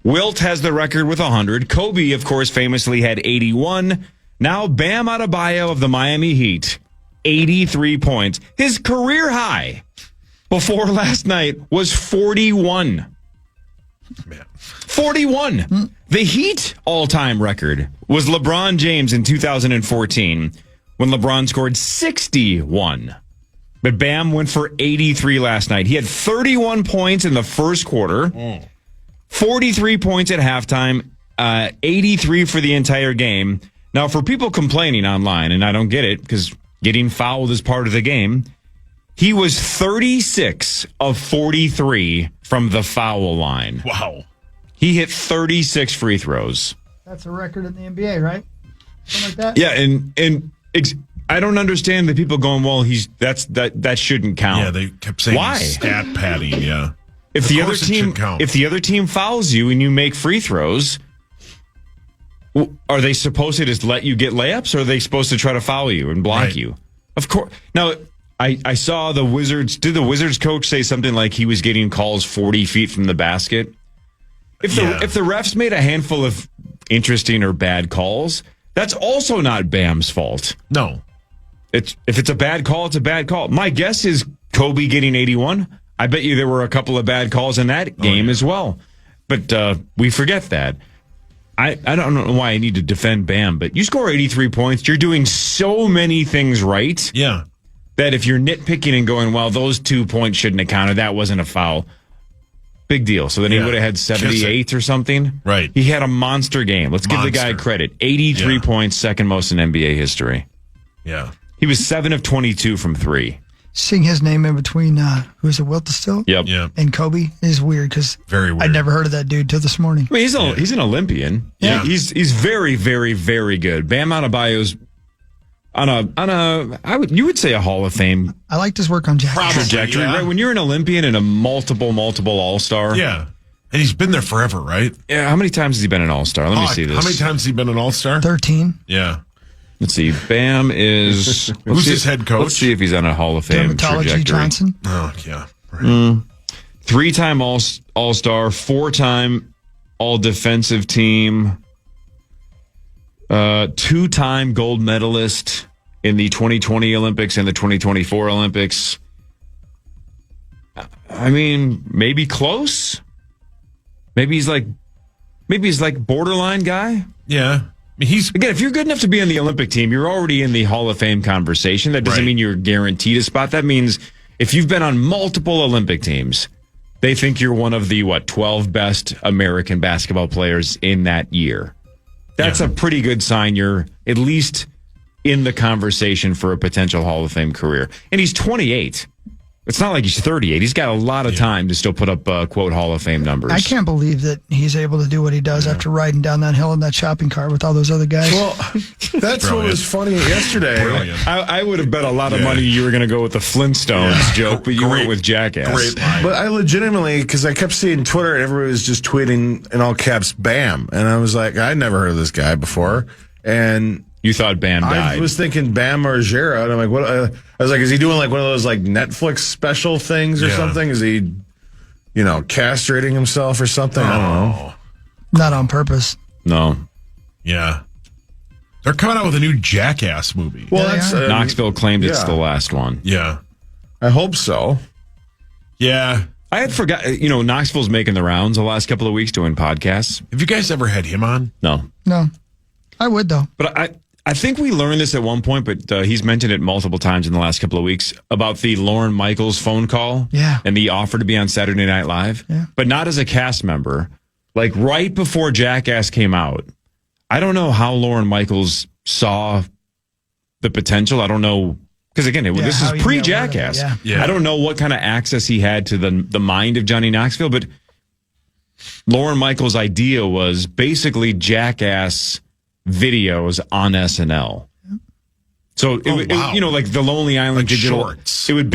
Wilt has the record with 100. Kobe, of course, famously had 81. Now Bam Adebayo of the Miami Heat, 83 points. His career high before last night was 41. Man. 41. The Heat all-time record was LeBron James in 2014 when LeBron scored 61. But Bam went for 83 last night. He had 31 points in the first quarter, 43 points at halftime, 83 for the entire game. Now, for people complaining online, and I don't get it because getting fouled is part of the game, he was 36 of 43 from the foul line. Wow. He hit 36 free throws. That's a record in the NBA, right? Something like that? Yeah, and I don't understand the people going, well, that shouldn't count. Yeah, they kept saying why? Stat padding, yeah. If the other team fouls you and you make free throws, are they supposed to just let you get layups, or are they supposed to try to foul you and block you? Of course. Now, I saw the Wizards. Did the Wizards coach say something like he was getting calls 40 feet from the basket? If the refs made a handful of interesting or bad calls, that's also not Bam's fault. No. If it's a bad call, it's a bad call. My guess is Kobe getting 81. I bet you there were a couple of bad calls in that game as well. But we forget that. I don't know why I need to defend Bam, but you score 83 points. You're doing so many things right. Yeah. That if you're nitpicking and going, well, those 2 points shouldn't have counted, that wasn't a foul. Big deal. So then he would have had 78 or something. Right. He had a monster game. Let's give the guy credit. 83 points, second most in NBA history. Yeah. He was 7 of 22 from 3. Seeing his name in between, who's it, Wilt still? Yep. And Kobe is weird because very weird. I'd never heard of that dude till this morning. I mean, he's an Olympian. Yeah. He's very, very, very good. Bam Adebayo's you would say a Hall of Fame. I liked his work on Jack. Trajectory, right? When you're an Olympian and a multiple All-Star. Yeah. And he's been there forever, right? Yeah. How many times has he been an All-Star? Let me see this. How many times has he been an All-Star? 13. Yeah. Let's see. Bam is... Who's his head coach? Let's see if he's on a Hall of Fame trajectory. Johnson. Oh, yeah. Right. 3-time All-Star, 4-time All-Defensive Team, 2-time gold medalist in the 2020 Olympics and the 2024 Olympics. I mean, maybe close. Maybe he's like borderline guy. Yeah. I mean, again, if you're good enough to be on the Olympic team, you're already in the Hall of Fame conversation. That doesn't mean you're guaranteed a spot. That means if you've been on multiple Olympic teams, they think you're one of the 12 best American basketball players in that year. That's a pretty good sign you're at least in the conversation for a potential Hall of Fame career. And he's 28. It's not like he's 38. He's got a lot of time to still put up, quote, Hall of Fame numbers. I can't believe that he's able to do what he does after riding down that hill in that shopping cart with all those other guys. Well, that's what was funny yesterday. I would have bet a lot of money you were going to go with the Flintstones joke, but you went with Jackass. Great line. But I legitimately, because I kept seeing Twitter and everybody was just tweeting in all caps, Bam. And I was like, I'd never heard of this guy before. And you thought Bam died. I was thinking Bam Margera, and I'm like, what? I was like, is he doing like one of those like Netflix special things or something? Is he, castrating himself or something? I don't know. Not on purpose. No. Yeah. They're coming out with a new Jackass movie. Well, that's Knoxville claimed it's the last one. Yeah. I hope so. Yeah. I had forgot, Knoxville's making the rounds the last couple of weeks doing podcasts. Have you guys ever had him on? No. No. I would, though. But I think we learned this at one point, but he's mentioned it multiple times in the last couple of weeks about the Lorne Michaels phone call. Yeah. And the offer to be on Saturday Night Live. Yeah. But not as a cast member. Like right before Jackass came out. I don't know how Lorne Michaels saw the potential. I don't know. Because again, this is pre-Jackass. Yeah. I don't know what kind of access he had to the mind of Johnny Knoxville, but Lorne Michaels' idea was basically Jackass videos on SNL. So like the Lonely Island like digital shorts. It would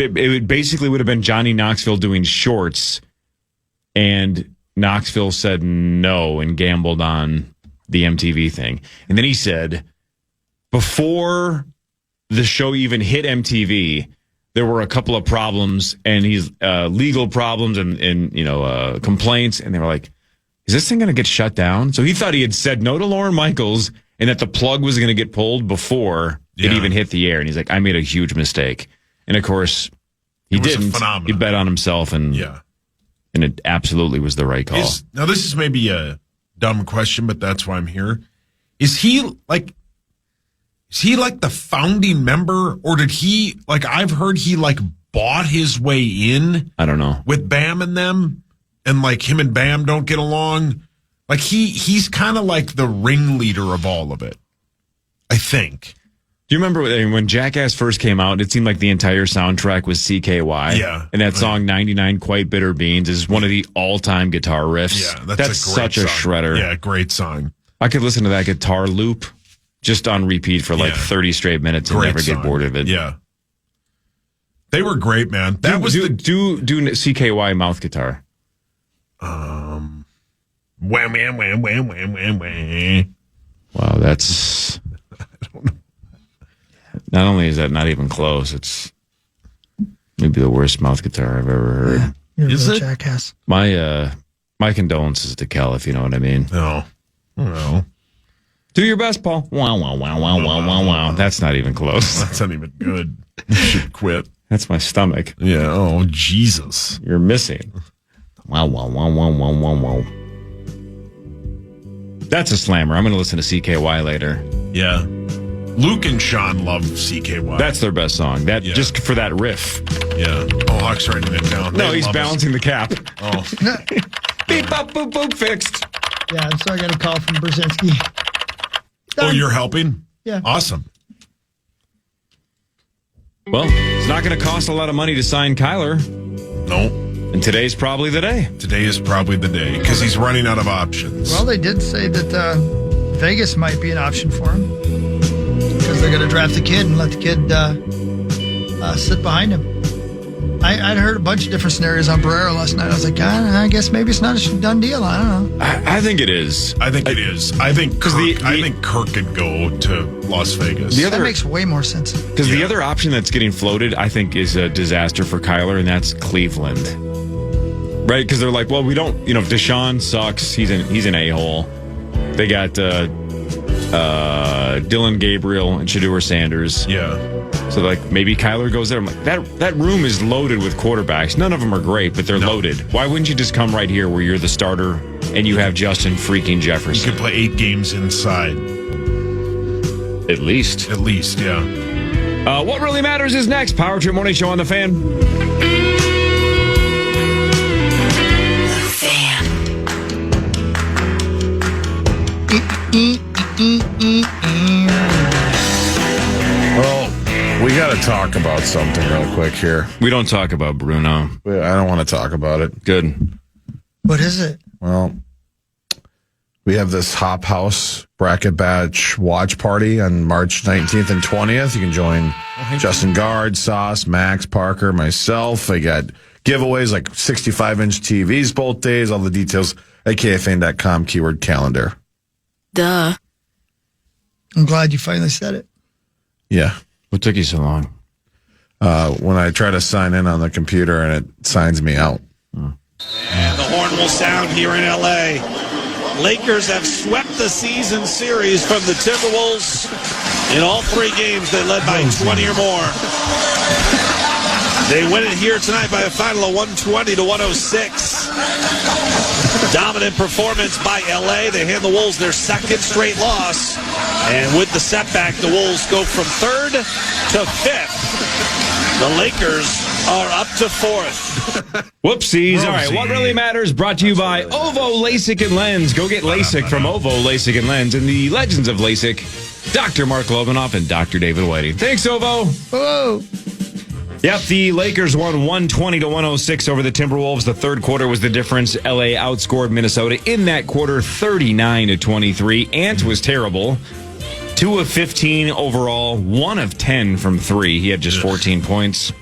basically would have been Johnny Knoxville doing shorts And Knoxville said no and gambled on the MTV thing. And then he said, before the show even hit MTV, there were a couple of problems, and legal problems and complaints. And they were like, is this thing going to get shut down? So he thought he had said no to Lauren Michaels and that the plug was going to get pulled before it even hit the air. And he's like, I made a huge mistake. And of course, he didn't. He bet on himself, and it absolutely was the right call. Now, this is maybe a dumb question, but that's why I'm here. Is he like the founding member, or did he, like, I've heard he like bought his way in? I don't know. With Bam and them, and like him and Bam don't get along. Like he's kind of like the ringleader of all of it, I think. Do you remember when Jackass first came out, it seemed like the entire soundtrack was CKY? Yeah. And that song, 99 Quite Bitter Beans, is one of the all-time guitar riffs. Yeah, that's a great such song. a shredder. Yeah, great song. I could listen to that guitar loop just on repeat for like 30 straight minutes and never get bored of it. Yeah. They were great, man. That was do CKY mouth guitar. Wham, wham, wham, wham, wham, wham, wham. Wow, that's... I don't know. Not only is that not even close, it's maybe the worst mouth guitar I've ever heard. Yeah, you're is a it? jackass. My condolences to Kel, if you know what I mean. No. No. Do your best, Paul. Wow, wow, wow, wow, wow, wow, wow. That's not even close. That's not even good. You should quit. That's my stomach. Yeah. Oh, Jesus. You're missing. Wow, wow, wow, wow, wow, wow, wow. That's a slammer. I'm going to listen to CKY later. Yeah. Luke and Sean love CKY. That's their best song. Just for that riff. Yeah. Oh, Huck's writing it down. No, he's balancing the cap. Oh. Beep, bop, boop, boop, fixed. Yeah, so I got a call from Brzezinski. Oh, you're helping? Yeah. Awesome. Well, it's not going to cost a lot of money to sign Kyler. No. And today's probably the day. Today is probably the day because he's running out of options. Well, they did say that Vegas might be an option for him because they're going to draft the kid and let the kid sit behind him. I'd heard a bunch of different scenarios on Barrera last night. I was like, I guess maybe it's not a done deal. I don't know. I think it is. I think it is. I think Kirk could go to Las Vegas. That makes way more sense. Because the other option that's getting floated, I think, is a disaster for Kyler, and that's Cleveland. Right? Because they're like, well, we don't, Deshaun sucks. He's an a-hole. They got Dylan Gabriel and Shedeur Sanders. Yeah. So, like, maybe Kyler goes there. I'm like, that room is loaded with quarterbacks. None of them are great, but they're loaded. Why wouldn't you just come right here where you're the starter and you have Justin freaking Jefferson? You could play 8 games inside. At least. At least, yeah. What really matters is next. Power Trip Morning Show on the Fan. Well, we got to talk about something real quick here. We don't talk about Bruno. I don't want to talk about it. Good. What is it? Well, we have this Hop House Bracket Batch watch party on March 19th and 20th. You can join Justin Gard, Sauce, Max, Parker, myself. I got giveaways like 65-inch TVs both days. All the details at KFAN.com, keyword calendar. Duh. I'm glad you finally said it. Yeah. What took you so long? When I try to sign in on the computer and it signs me out. And the horn will sound here in L.A. Lakers have swept the season series from the Timberwolves. In all 3 games, they led by 20 or more. They win it here tonight by a final of 120-106. Dominant performance by L.A. They hand the Wolves their 2nd straight loss. And with the setback, the Wolves go from 3rd to 5th. The Lakers are up to 4th. Whoopsies. All right, what really matters brought to you by Ovo LASIK and Lens. Go get LASIK from Ovo LASIK and Lens and the legends of LASIK, Dr. Mark Lovenoff and Dr. David Whiting. Thanks, Ovo. Whoa. Yep, the Lakers won 120-106 over the Timberwolves. The third quarter was the difference. LA outscored Minnesota in that quarter 39-23. Ant was terrible. 2 of 15 overall, 1 of 10 from 3. He had just 14 points.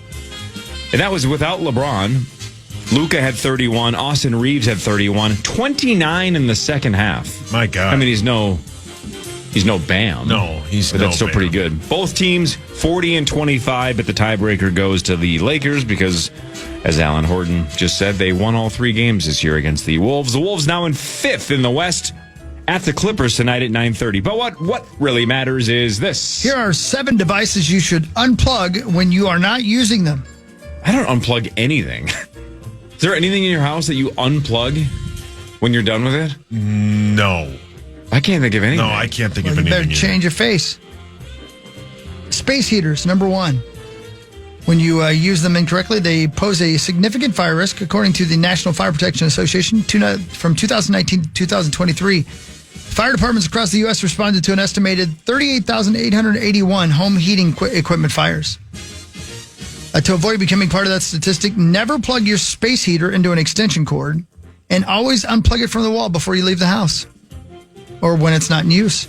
And that was without LeBron. Luka had 31. Austin Reeves had 31. 29 in the second half. My God. I mean, he's no Bam. No, but that's still pretty good. Both teams 40 and 25, but the tiebreaker goes to the Lakers because, as Alan Horton just said, they won all 3 games this year against the Wolves. The Wolves now in 5th in the West at the Clippers tonight at 9:30. But what really matters is this. Here are 7 devices you should unplug when you are not using them. I don't unplug anything. Is there anything in your house that you unplug when you're done with it? No. I can't think of anything. No, I can't think of You anything. better change your face. Space heaters, number 1. When you use them incorrectly, they pose a significant fire risk, according to the National Fire Protection Association. From 2019 to 2023, fire departments across the U.S. responded to an estimated 38,881 home heating equipment fires. To avoid becoming part of that statistic, never plug your space heater into an extension cord, and always unplug it from the wall before you leave the house or when it's not in use.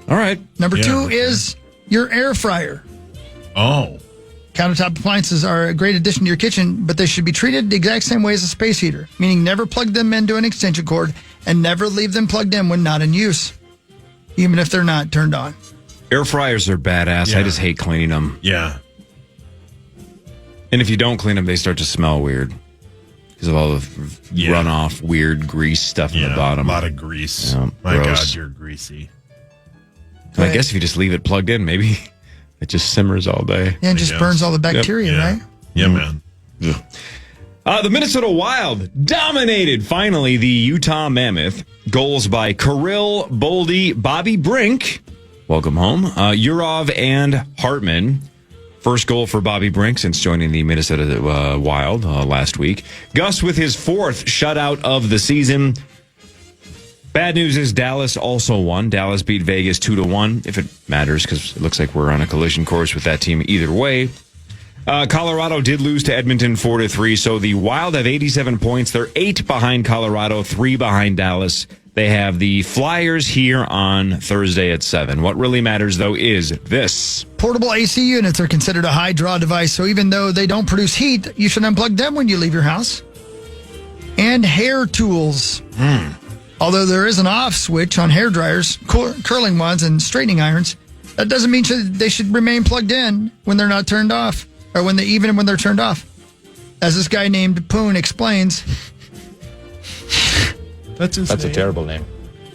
All right. Number 2 is your air fryer. Oh. Countertop appliances are a great addition to your kitchen, but they should be treated the exact same way as a space heater, meaning never plug them into an extension cord and never leave them plugged in when not in use, even if they're not turned on. Air fryers are badass. Yeah. I just hate cleaning them. Yeah. And if you don't clean them, they start to smell weird because of all the runoff, weird grease stuff in the bottom. A lot of grease. Yeah, My gross. God, you're greasy. I guess if you just leave it plugged in, maybe it just simmers all day. Yeah, it just burns all the bacteria, right? Yeah, man. The Minnesota Wild dominated, finally, the Utah Mammoth. Goals by Kirill, Boldy, Bobby Brink. Welcome home. Urov and Hartman. First goal for Bobby Brink since joining the Minnesota Wild last week. Gus with his 4th shutout of the season. Bad news is Dallas also won. Dallas beat Vegas 2-1, if it matters, because it looks like we're on a collision course with that team either way. Colorado did lose to Edmonton 4-3, so the Wild have 87 points. They're 8 behind Colorado, 3 behind Dallas. They have the Flyers here on Thursday at 7. What really matters, though, is this. Portable AC units are considered a high draw device, so even though they don't produce heat, you should unplug them when you leave your house. And hair tools. Although there is an off switch on hair dryers, curling wands, and straightening irons, that doesn't mean they should remain plugged in when they're not turned off, or even when they're turned off. As this guy named Poon explains, That's insane. That's a terrible name.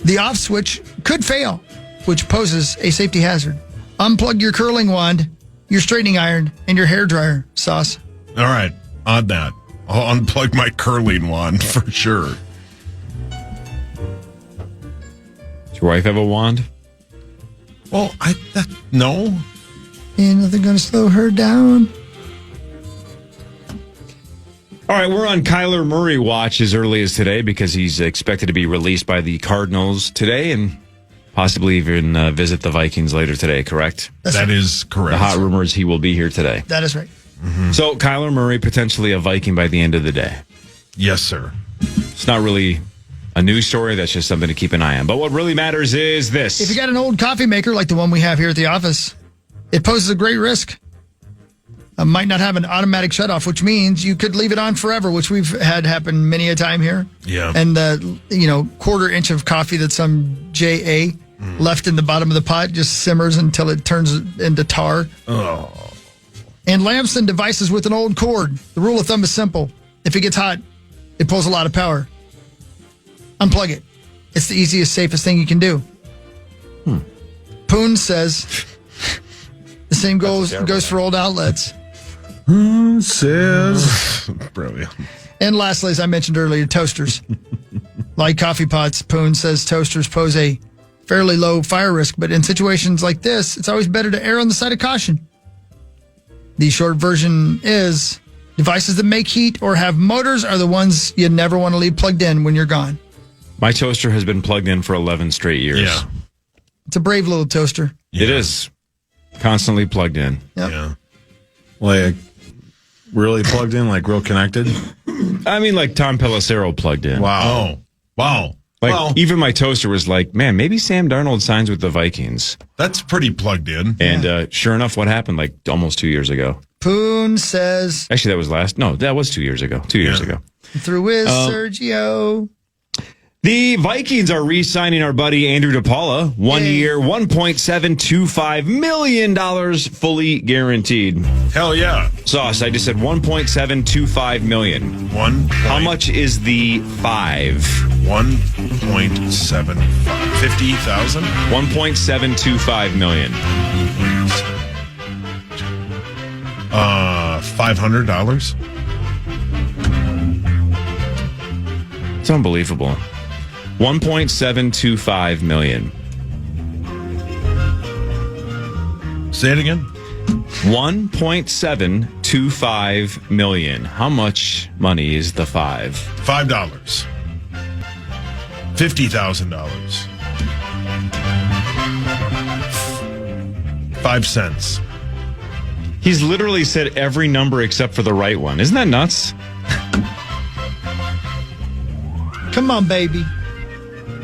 the off switch could fail, which poses a safety hazard. Unplug your curling wand, your straightening iron, and your hair dryer, Sauce. All right. On that. I'll unplug my curling wand for sure. Does your wife have a wand? Well, no. Ain't nothing gonna slow her down. All right, we're on Kyler Murray watch as early as today because he's expected to be released by the Cardinals today and possibly even visit the Vikings later today, correct? That is correct. The hot rumor is he will be here today. That is right. So Kyler Murray, potentially a Viking by the end of the day. Yes, sir. It's not really a news story. That's just something to keep an eye on. But what really matters is this. If you got an old coffee maker like the one we have here at the office, it poses a great risk. Might not have an automatic shutoff, which means you could leave it on forever, which we've had happen many a time here. Yeah. And the quarter inch of coffee that some JA left in the bottom of the pot just simmers until it turns into tar. Oh. And lamps and devices with an old cord. The rule of thumb is simple. If it gets hot, it pulls a lot of power. Unplug it. It's the easiest, safest thing you can do. Poon says the same goes for old outlets. Says. Brilliant. And lastly, as I mentioned earlier, toasters. Like coffee pots, Poon says toasters pose a fairly low fire risk, but in situations like this, it's always better to err on the side of caution. The short version is devices that make heat or have motors are the ones you never want to leave plugged in when you're gone. My toaster has been plugged in for 11 straight years. Yeah. It's a brave little toaster. It is. Constantly plugged in. Yep. Yeah. Like, really plugged in? Like, real connected? I mean, like Tom Pelissero plugged in. Wow. Oh. Wow. Like, even my toaster was like, man, maybe Sam Darnold signs with the Vikings. That's pretty plugged in. And sure enough, what happened like almost 2 years ago? Poon says. Actually, that was that was 2 years ago. 2 years ago. Through with Sergio. The Vikings are re-signing our buddy Andrew DePaula. 1 year, $1.725 million fully guaranteed. Hell yeah. Sauce, I just said $1.725 million. How much is the 5? 1.75. 50,000? $1.725 million. $500? It's unbelievable. $1.725 million. Say it again. $1.725 million. How much money is the 5? $5. $50,000. 5 cents. He's literally said every number except for the right one. Isn't that nuts? Come on, baby.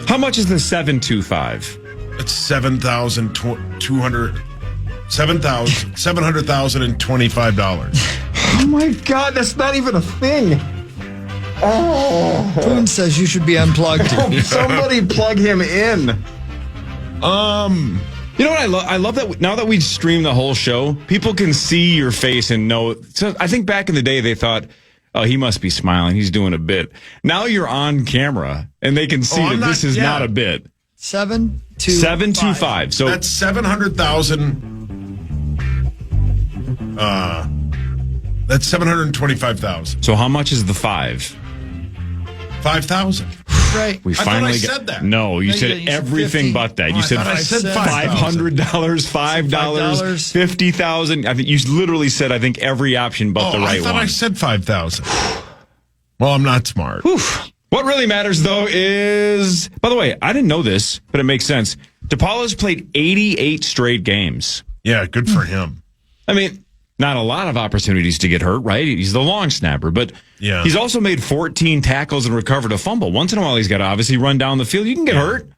How much is the 725? It's $700,025. Oh my God, that's not even a thing. Oh. Poon says you should be unplugged. Somebody plug him in. You know what I love that now that we stream the whole show, people can see your face and know. So I think back in the day they thought, oh, he must be smiling. He's doing a bit. Now you're on camera and they can see that this is not a bit. 725. So that's 700,000. That's 725,000. So how much is the 5? 5,000. Right. We finally said that. No, you said you said everything 50. but that. Oh, you said I said $500, $5, 50,000. I think you literally said I think every option but the right I thought one. I said 5,000. Well, I'm not smart. What really matters though is, by the way, I didn't know this, but it makes sense. DePaula's played 88 straight games. Yeah, good for him. I mean, not a lot of opportunities to get hurt, right? He's the long snapper, but he's also made 14 tackles and recovered a fumble. Once in a while, he's got to obviously run down the field. You can get hurt.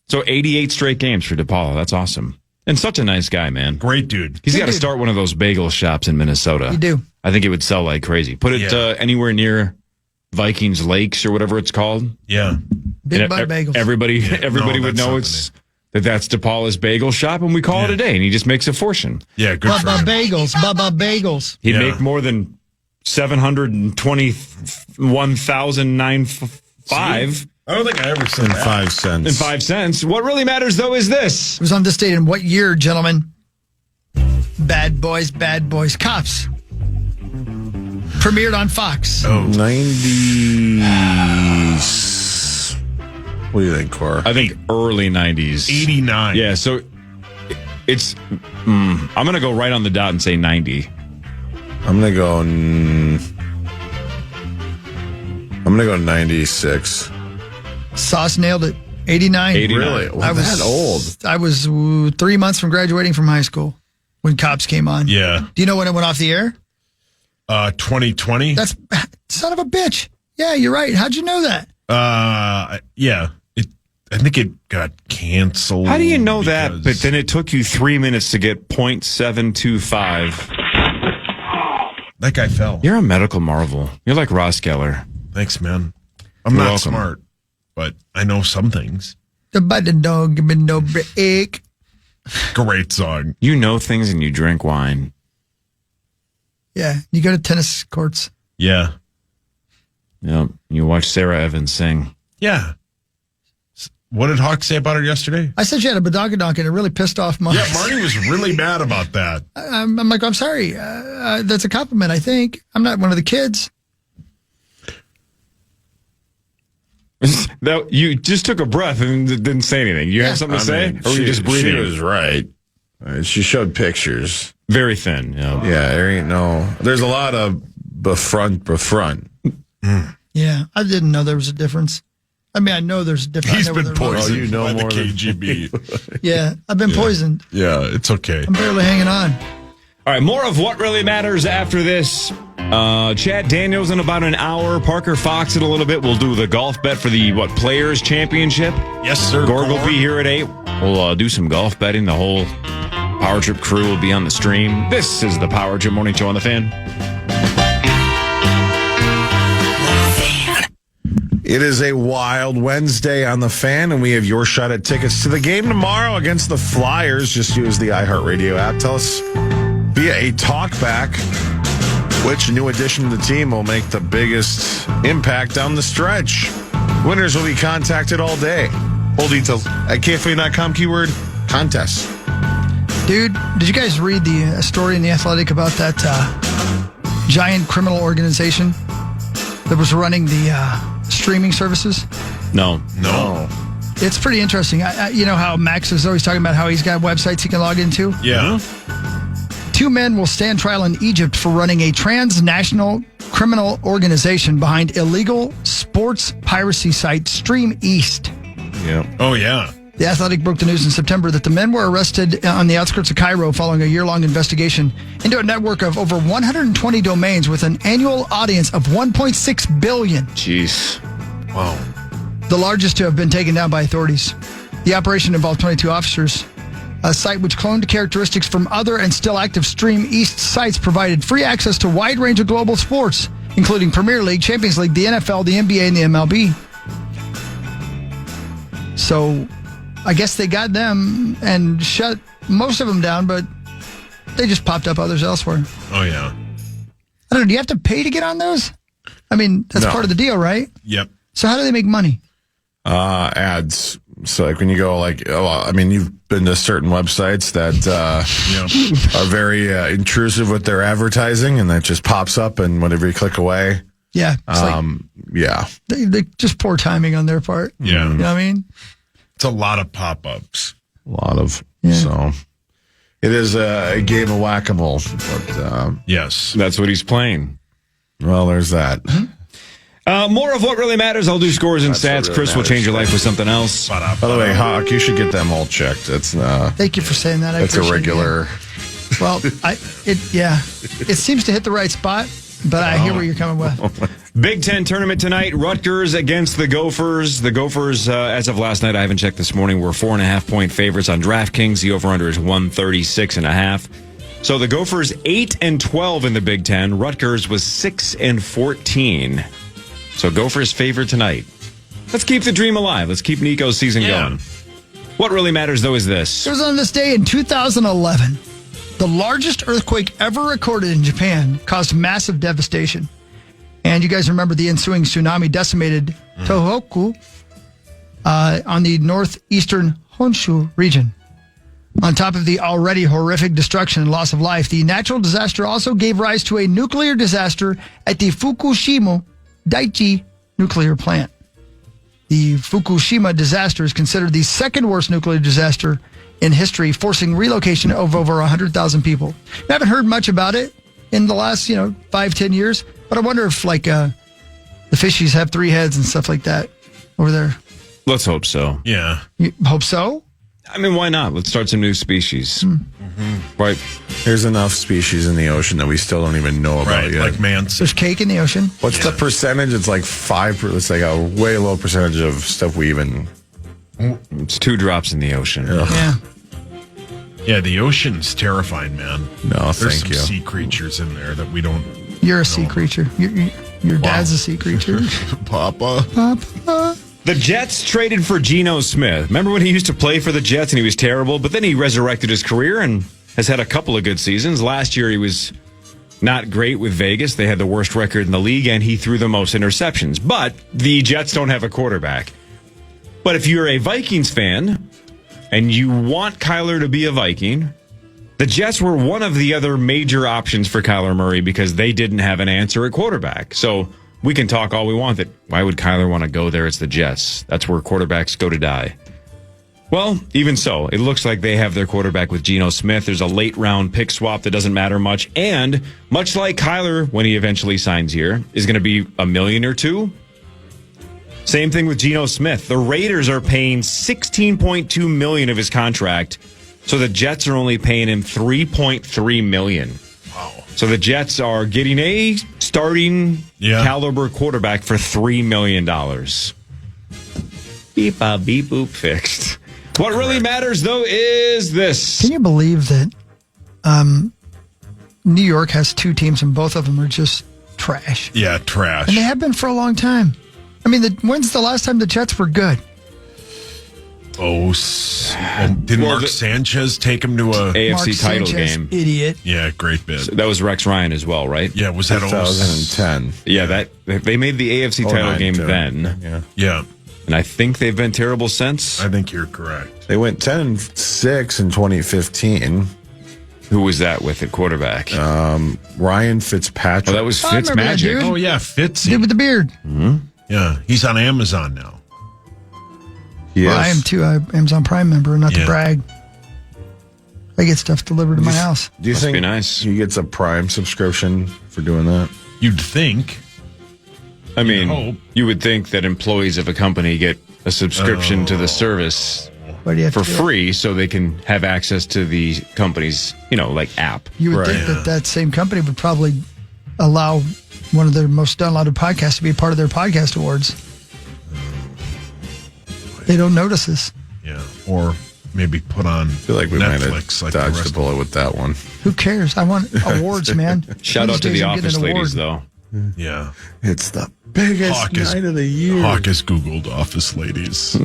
So 88 straight games for DePaula. That's awesome. And such a nice guy, man. Great dude. He's got to start one of those bagel shops in Minnesota. You do. I think it would sell like crazy. Put it anywhere near Vikings Lakes or whatever it's called. Yeah. Big Bud Bagels. Everybody would know that's DePaula's bagel shop, and we call it a day, and he just makes a fortune. Yeah, good for him. Bubba Bagels. He'd make more than $721,905. I don't think I ever said that. 5 cents. In 5 cents. What really matters, though, is this. It was on this date in what year, gentlemen? Bad Boys, Cops. Premiered on Fox. 90s. What do you think, Cora? I think early 90s. 89. Yeah, so it's... I'm going to go right on the dot and say 90. I'm going to go 96. Sauce nailed it. 89. 89. Really? Well, that old. I was 3 months from graduating from high school when Cops came on. Yeah. Do you know when it went off the air? 2020. That's son of a bitch. Yeah, you're right. How'd you know that? Yeah. I think it got canceled. How do you know that? But then it took you 3 minutes to get .725. That guy fell. You're a medical marvel. You're like Ross Geller. Thanks, man. I'm You're not welcome. smart, but I know some things. The button dog, give me no break. Great song. You know things and you drink wine. Yeah, you go to tennis courts. Yeah. Yep. You watch Sarah Evans sing. Yeah. What did Hawk say about her yesterday? I said she had a badonkadonk and it really pissed off Marty. Yeah, Marty was really mad about that. I'm like, I'm sorry. That's a compliment, I think. I'm not one of the kids. You just took a breath and didn't say anything. You have something to say? Or were you just breathing? She was right. She showed pictures. Very thin. Yeah, there ain't no... There's a lot of befront. Yeah, I didn't know there was a difference. I mean, I know there's a difference. He's been poisoned you know by the more than- KGB. Yeah, I've been poisoned. Yeah, it's okay. I'm barely hanging on. All right, more of what really matters after this. Chad Daniels in about an hour. Parker Fox in a little bit. We'll do the golf bet for the Players Championship. Yes, sir. Gorg will be here at 8. We'll do some golf betting. The whole Power Trip crew will be on the stream. This is the Power Trip Morning Show on the Fan. It is a wild Wednesday on the Fan, and we have your shot at tickets to the game tomorrow against the Flyers. Just use the iHeartRadio app. Tell us via a talkback which new addition to the team will make the biggest impact down the stretch. Winners will be contacted all day. Full details at KFAN.com, keyword contest. Dude, did you guys read the story in The Athletic about that giant criminal organization that was running the streaming services? No. It's pretty interesting. You know how Max is always talking about how he's got websites he can log into? Yeah. 2 men will stand trial in Egypt for running a transnational criminal organization behind illegal sports piracy site Stream East. Yeah. Oh, yeah. The Athletic broke the news in September that the men were arrested on the outskirts of Cairo following a year-long investigation into a network of over 120 domains with an annual audience of 1.6 billion. Jeez. Wow. The largest to have been taken down by authorities. The operation involved 22 officers. A site which cloned characteristics from other and still active Stream East sites provided free access to a wide range of global sports, including Premier League, Champions League, the NFL, the NBA, and the MLB. So I guess they got them and shut most of them down, but they just popped up others elsewhere. Oh, yeah. I don't know. Do you have to pay to get on those? I mean, that's part of the deal, right? Yep. So how do they make money? Ads. So like when you go you've been to certain websites that are very intrusive with their advertising, and that just pops up, and whenever you click away. Yeah. Yeah. They just poor timing on their part. Yeah. You know what I mean? It's a lot of pop-ups. A lot of. Yeah. So it is a game of whack-a-mole. But, yes. That's what he's playing. Well, there's that. More of what really matters. I'll do scores and That's what stats. really Chris will change your life with something else. By the way, Hawk, you should get them all checked. That's Thank you for saying that. That's a regular. Well, it seems to hit the right spot, but I hear where you're coming with. Big Ten tournament tonight. Rutgers against the Gophers. The Gophers, as of last night, I haven't checked this morning, were 4.5-point favorites on DraftKings. The over/under is 136.5. So the Gophers 8-12 in the Big Ten. Rutgers was 6-14. So Gophers favored tonight. Let's keep the dream alive. Let's keep Nico's season going. What really matters, though, is this. It was on this day in 2011. The largest earthquake ever recorded in Japan caused massive devastation. And you guys remember the ensuing tsunami decimated Tohoku on the northeastern Honshu region. On top of the already horrific destruction and loss of life, the natural disaster also gave rise to a nuclear disaster at the Fukushima Daiichi nuclear plant. The Fukushima disaster is considered the second worst nuclear disaster in history, forcing relocation of over 100,000 people. I haven't heard much about it in the last, 5-10 years, but I wonder if the fishies have 3 heads and stuff like that over there. Let's hope so. Yeah. You hope so? I mean, why not? Let's start some new species. Right. There's enough species in the ocean that we still don't even know about yet. Like manson. There's cake in the ocean. What's the percentage? It's like 5%. It's like a way low percentage of stuff we even. It's 2 drops in the ocean. Yeah. Yeah, the ocean's terrifying, man. No, There's thank you. some sea creatures in there that we don't. You're a sea creature. Your dad's a sea creature. Papa. Papa. The Jets traded for Geno Smith. Remember when he used to play for the Jets and he was terrible, but then he resurrected his career and has had a couple of good seasons. Last year he was not great with Vegas. They had the worst record in the league and he threw the most interceptions. But the Jets don't have a quarterback. But if you're a Vikings fan and you want Kyler to be a Viking, the Jets were one of the other major options for Kyler Murray because they didn't have an answer at quarterback. So we can talk all we want that why would Kyler want to go there? It's the Jets. That's where quarterbacks go to die. Well, even so, it looks like they have their quarterback with Geno Smith. There's a late round pick swap that doesn't matter much. And much like Kyler, when he eventually signs here, is going to be $1 million or $2 million. Same thing with Geno Smith. The Raiders are paying $16.2 million of his contract. So the Jets are only paying him $3.3 million. Wow. So the Jets are getting a starting caliber quarterback for $3 million. Beep, beep, boop, fixed. What really matters, though, is this. Can you believe that New York has two teams and both of them are just trash? Yeah, trash. And they have been for a long time. I mean, when's the last time the Jets were good? Didn't Mark Sanchez take him to a AFC title game? Idiot. Yeah, great bid. So that was Rex Ryan as well, right? Yeah, was that 2010? Yeah, they made the AFC title game then. Yeah. And I think they've been terrible since. I think you're correct. They went 10-6 in 2015. Who was that with at quarterback? Ryan Fitzpatrick. Oh, that was I remember that Fitzmagic. dude. Oh, yeah, Fitzy. Dude with the beard. Mm-hmm. Yeah, he's on Amazon now. Yes. Well, I am too. I'm Amazon Prime member, not to brag. I get stuff delivered to my house. Do you Must think be nice. he gets a Prime subscription for doing that? You'd think. I mean, hope. you would think that employees of a company get a subscription to the service Why do you have for to do it? free so they can have access to the company's, app. You would think that same company would probably allow one of their most downloaded podcasts to be a part of their podcast awards. They don't notice this. Yeah, or maybe put on I feel like we might have Netflix like dodged a bullet with that one. Who cares? I want awards, man. Shout One out of to these the days I'm office getting an ladies, award. though. Yeah. It's the biggest night of the year. Hawk has Googled office ladies.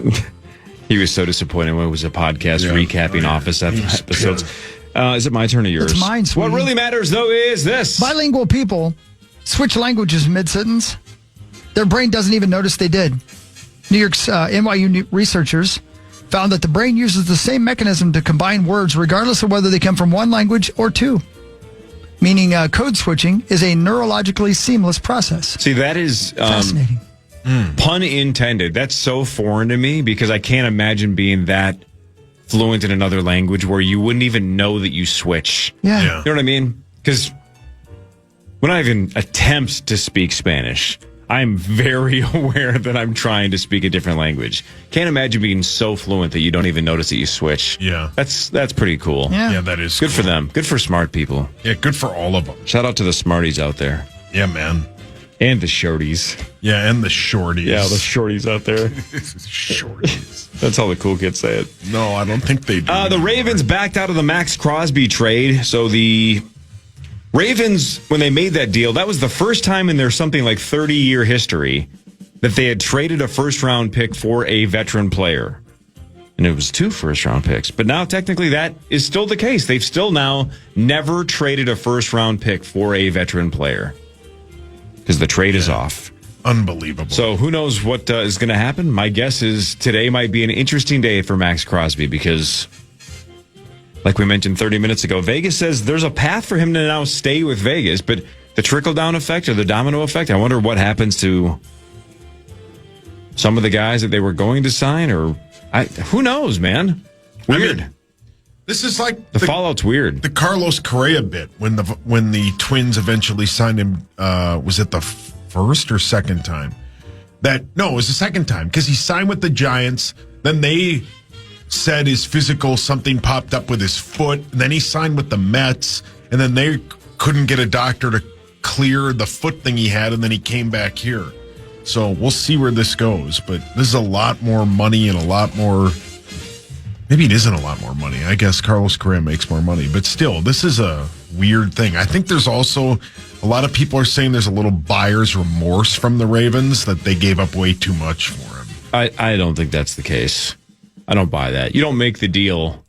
He was so disappointed when it was a podcast recapping Office episodes. Is it my turn or yours? It's mine, sweetie. What really matters, though, is this. Bilingual people switch languages mid-sentence. Their brain doesn't even notice they did. New York's NYU researchers found that the brain uses the same mechanism to combine words regardless of whether they come from one language or two. Meaning code switching is a neurologically seamless process. See, that is Fascinating. pun intended. That's so foreign to me because I can't imagine being that fluent in another language where you wouldn't even know that you switch. Yeah. You know what I mean? Because when I even attempt to speak Spanish, I'm very aware that I'm trying to speak a different language. Can't imagine being so fluent that you don't even notice that you switch. Yeah. That's pretty cool. Yeah. That is Good cool. for them. Good for smart people. Yeah, good for all of them. Shout out to the smarties out there. Yeah, man. And the shorties. Yeah, and the shorties. Yeah, the shorties out there. Shorties. That's how the cool kids say it. No, I don't think they do. The Ravens backed out of the Max Crosby trade. So the Ravens, when they made that deal, that was the first time in their something like 30-year history that they had traded a first-round pick for a veteran player. And it was 2 first-round picks. But now, technically, that is still the case. They've still now never traded a first-round pick for a veteran player because the trade is off. Unbelievable. So who knows what is going to happen? My guess is today might be an interesting day for Max Crosby because, like we mentioned 30 minutes ago, Vegas says there's a path for him to now stay with Vegas, but the trickle-down effect or the domino effect, I wonder what happens to some of the guys that they were going to sign, or who knows, man? Weird. I mean, this is like the fallout's weird. The Carlos Correa bit when the Twins eventually signed him. Was it the first or second time? It was the second time because he signed with the Giants. Then they said his physical, something popped up with his foot. And then he signed with the Mets, and then they couldn't get a doctor to clear the foot thing he had, and then he came back here. So we'll see where this goes. But this is a lot more money and a lot more. Maybe it isn't a lot more money. I guess Carlos Correa makes more money. But still, this is a weird thing. I think there's also a lot of people are saying there's a little buyer's remorse from the Ravens that they gave up way too much for him. I don't think that's the case. I don't buy that. You don't make the deal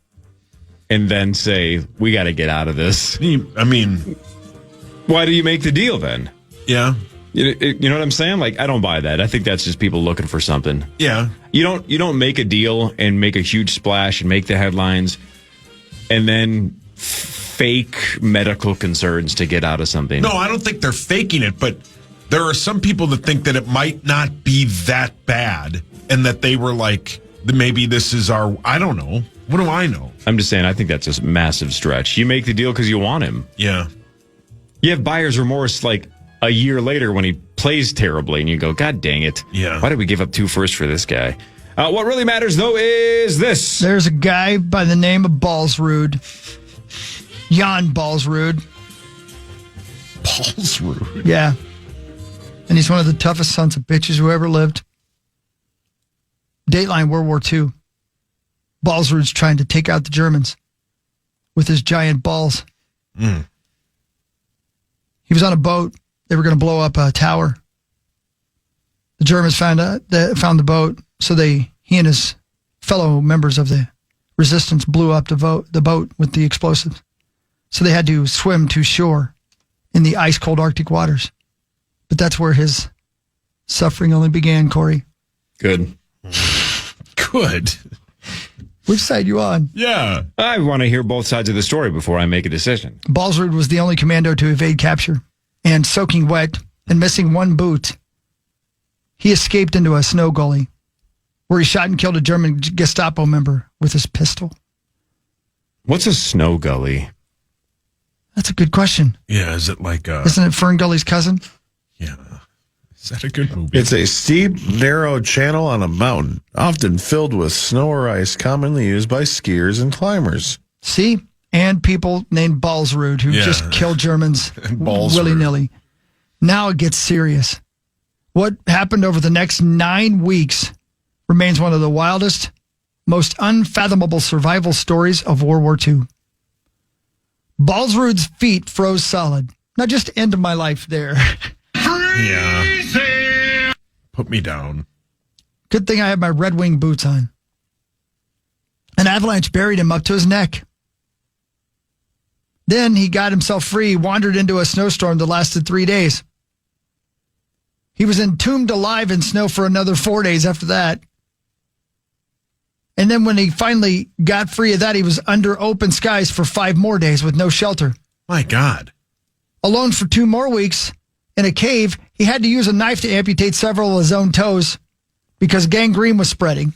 and then say, we got to get out of this. I mean, why do you make the deal then? Yeah. You know what I'm saying? Like, I don't buy that. I think that's just people looking for something. Yeah. You don't make a deal and make a huge splash and make the headlines and then fake medical concerns to get out of something. No, I don't think they're faking it, but there are some people that think that it might not be that bad and that they were like, maybe this is I don't know. What do I know? I'm just saying, I think that's a massive stretch. You make the deal because you want him. Yeah. You have buyer's remorse like a year later when he plays terribly and you go, God dang it. Yeah. Why did we give up 2 firsts for this guy? What really matters, though, is this. There's a guy by the name of Balsrud. Jan Balsrud. Balsrud? Yeah. And he's one of the toughest sons of bitches who ever lived. Dateline World War II. Balsrud's trying to take out the Germans with his giant balls. He was on a boat. They were going to blow up a tower. The Germans found the boat, so he and his fellow members of the resistance blew up the boat with the explosives. So they had to swim to shore in the ice-cold Arctic waters. But that's where his suffering only began, Corey. Good. Good. Which side you on? Yeah. I want to hear both sides of the story before I make a decision. Balsrud was the only commando to evade capture. And soaking wet and missing one boot, he escaped into a snow gully where he shot and killed a German Gestapo member with his pistol. What's a snow gully? That's a good question. Yeah, is it like Isn't it Fern Gully's cousin? Yeah. Is that a good movie? It's a steep, narrow channel on a mountain, often filled with snow or ice, commonly used by skiers and climbers. See? And people named Balsrud who just killed Germans willy-nilly. Now it gets serious. What happened over the next 9 weeks remains one of the wildest, most unfathomable survival stories of World War II. Balsrud's feet froze solid. Now just end my life there. Yeah. Put me down. Good thing I had my Red Wing boots on. An avalanche buried him up to his neck. Then he got himself free, wandered into a snowstorm that lasted 3 days. He was entombed alive in snow for another 4 days after that. And then when he finally got free of that, he was under open skies for 5 more days with no shelter. My God. Alone for 2 more weeks in a cave, he had to use a knife to amputate several of his own toes because gangrene was spreading.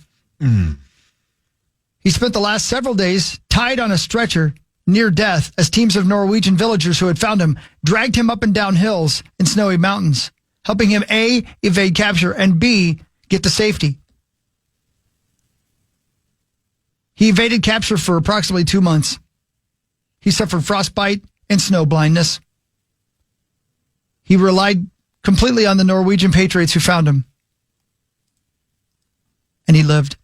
He spent the last several days tied on a stretcher near death as teams of Norwegian villagers who had found him dragged him up and down hills in snowy mountains, helping him A, evade capture, and B, get to safety. He evaded capture for approximately 2 months. He suffered frostbite and snow blindness. He relied completely on the Norwegian patriots who found him. And he lived.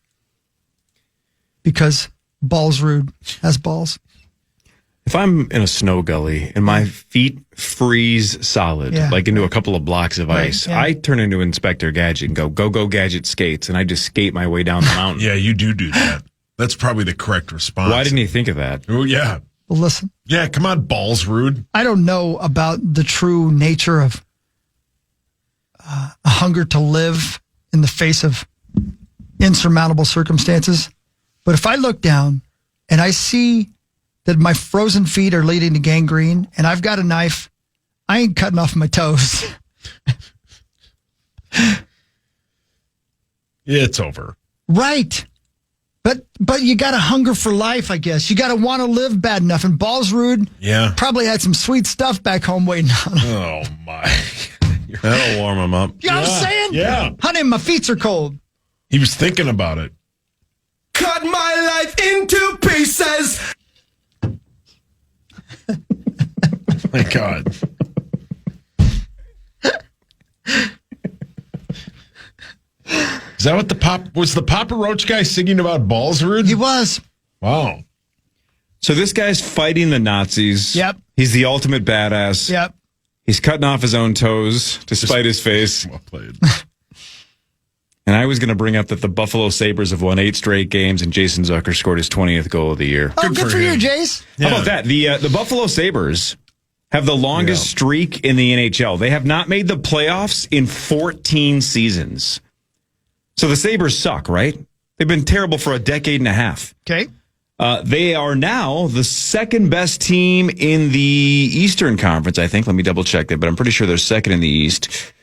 Because Balsrud has balls. If I'm in a snow gully and my feet freeze solid, like into a couple of blocks of ice, I turn into Inspector Gadget and go Gadget skates, and I just skate my way down the mountain. Yeah, you do that. That's probably the correct response. Why didn't he think of that? Oh, yeah. Well, listen. Yeah, come on, Balsrud. I don't know about the true nature of a hunger to live in the face of insurmountable circumstances. But if I look down and I see that my frozen feet are leading to gangrene and I've got a knife, I ain't cutting off my toes. It's over. Right. But you got to hunger for life, I guess. You got to want to live bad enough. And Balsrud probably had some sweet stuff back home waiting on him. Oh, my. That'll warm him up. You know what I'm saying? Yeah. Honey, my feet are cold. He was thinking about it. Cut my life into pieces. My God. Is that what was the Papa Roach guy singing about Balsrud? He was. Wow. So this guy's fighting the Nazis. Yep. He's the ultimate badass. Yep. He's cutting off his own toes to spite his face. Well played. And I was going to bring up that the Buffalo Sabres have won 8 straight games, and Jason Zucker scored his 20th goal of the year. Oh, good for you, Jace. How about that? The Buffalo Sabres have the longest streak in the NHL. They have not made the playoffs in 14 seasons. So the Sabres suck, right? They've been terrible for a decade and a half. Okay. They are now the second best team in the Eastern Conference, I think. Let me double check that, but I'm pretty sure they're second in the East.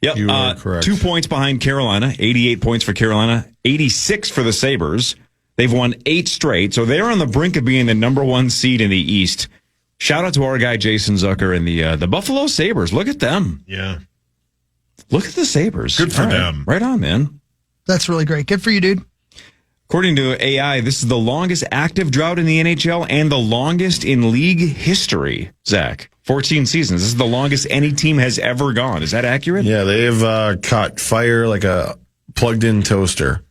Yep. You are correct. 2 points behind Carolina, 88 points for Carolina, 86 for the Sabres. They've won 8 straight, so they're on the brink of being the number 1 seed in the East. Shout out to our guy Jason Zucker and the Buffalo Sabres. Look at them. Yeah. Look at the Sabres. Good for them. Right on, man. That's really great. Good for you, dude. According to AI, this is the longest active drought in the NHL and the longest in league history, Zach. 14 seasons. This is the longest any team has ever gone. Is that accurate? Yeah, they've caught fire like a plugged-in toaster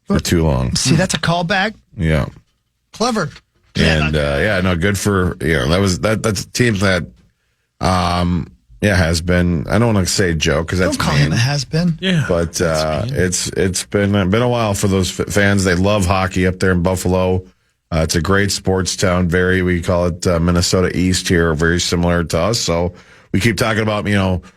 for too long. See, that's a callback. Yeah. Clever. And good for that's a team that has been. I don't want to say joke because that's don't call him a has been. Yeah, but it's been a while for those fans. They love hockey up there in Buffalo. It's a great sports town. We call it Minnesota East here, very similar to us. So we keep talking about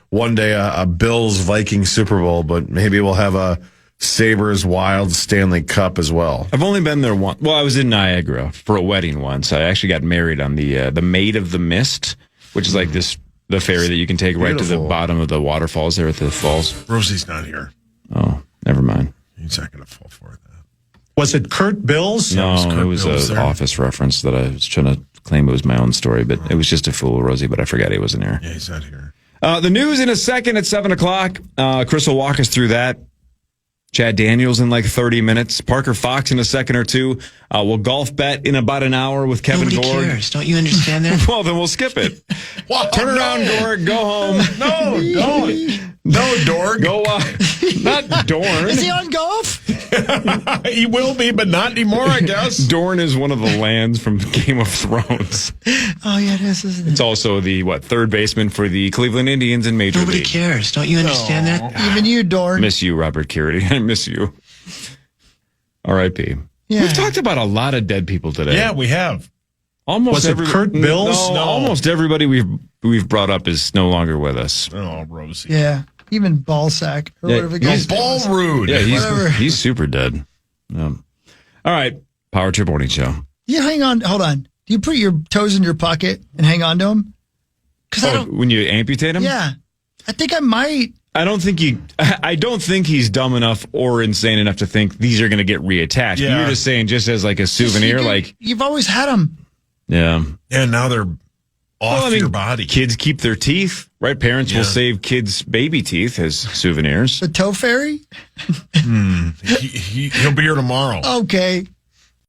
one day a Bills Vikings Super Bowl, but maybe we'll have a Sabres Wild Stanley Cup as well. I've only been there once. Well, I was in Niagara for a wedding once. I actually got married on the Maid of the Mist, which is like the ferry that you can take right to the bottom of the waterfalls there at the falls. Rosie's not here. Oh, never mind. He's not going to fall for that. Was it Kurt Bills? No, it was an Office reference that I was trying to claim it was my own story, but it was just to fool Rosie, but I forgot he wasn't here. Yeah, he's not here. The news in a second at 7 o'clock. Chris will walk us through that. Chad Daniels in like 30 minutes. Parker Fox in a second or two. We'll golf bet in about an hour with Kevin Gord. Nobody cares. Don't you understand that? Well, then we'll skip it. Turn around, Gord. Go home. No, don't. No, Dorg. Go not Dorn. Is he on golf? He will be, but not anymore, I guess. Dorn is one of the lands from Game of Thrones. Oh, yeah, it is, isn't it? It's also the, third baseman for the Cleveland Indians in Major Nobody League. cares. Don't you understand that? Even you, Dorn. Miss you, Robert Curity. I miss you. R.I.P. Yeah. We've talked about a lot of dead people today. Yeah, we have. Almost Was it Kurt Bills? No, almost everybody we've brought up is no longer with us. Oh, Rosie. Yeah. Even Ballsack or whatever. He's ball rude. Yeah, he's super dead. All right, Power Trip Morning Show. Yeah, hang on. Hold on. Do you put your toes in your pocket and hang on to them? When you amputate him? Yeah. I think I might. I don't think he's dumb enough or insane enough to think these are going to get reattached. Yeah. You're just saying, just as like a souvenir, You've always had them. Yeah. Yeah, now they're off your body. Kids keep their teeth, right? Parents will save kids' baby teeth as souvenirs. The toe fairy? He'll be here tomorrow. Okay.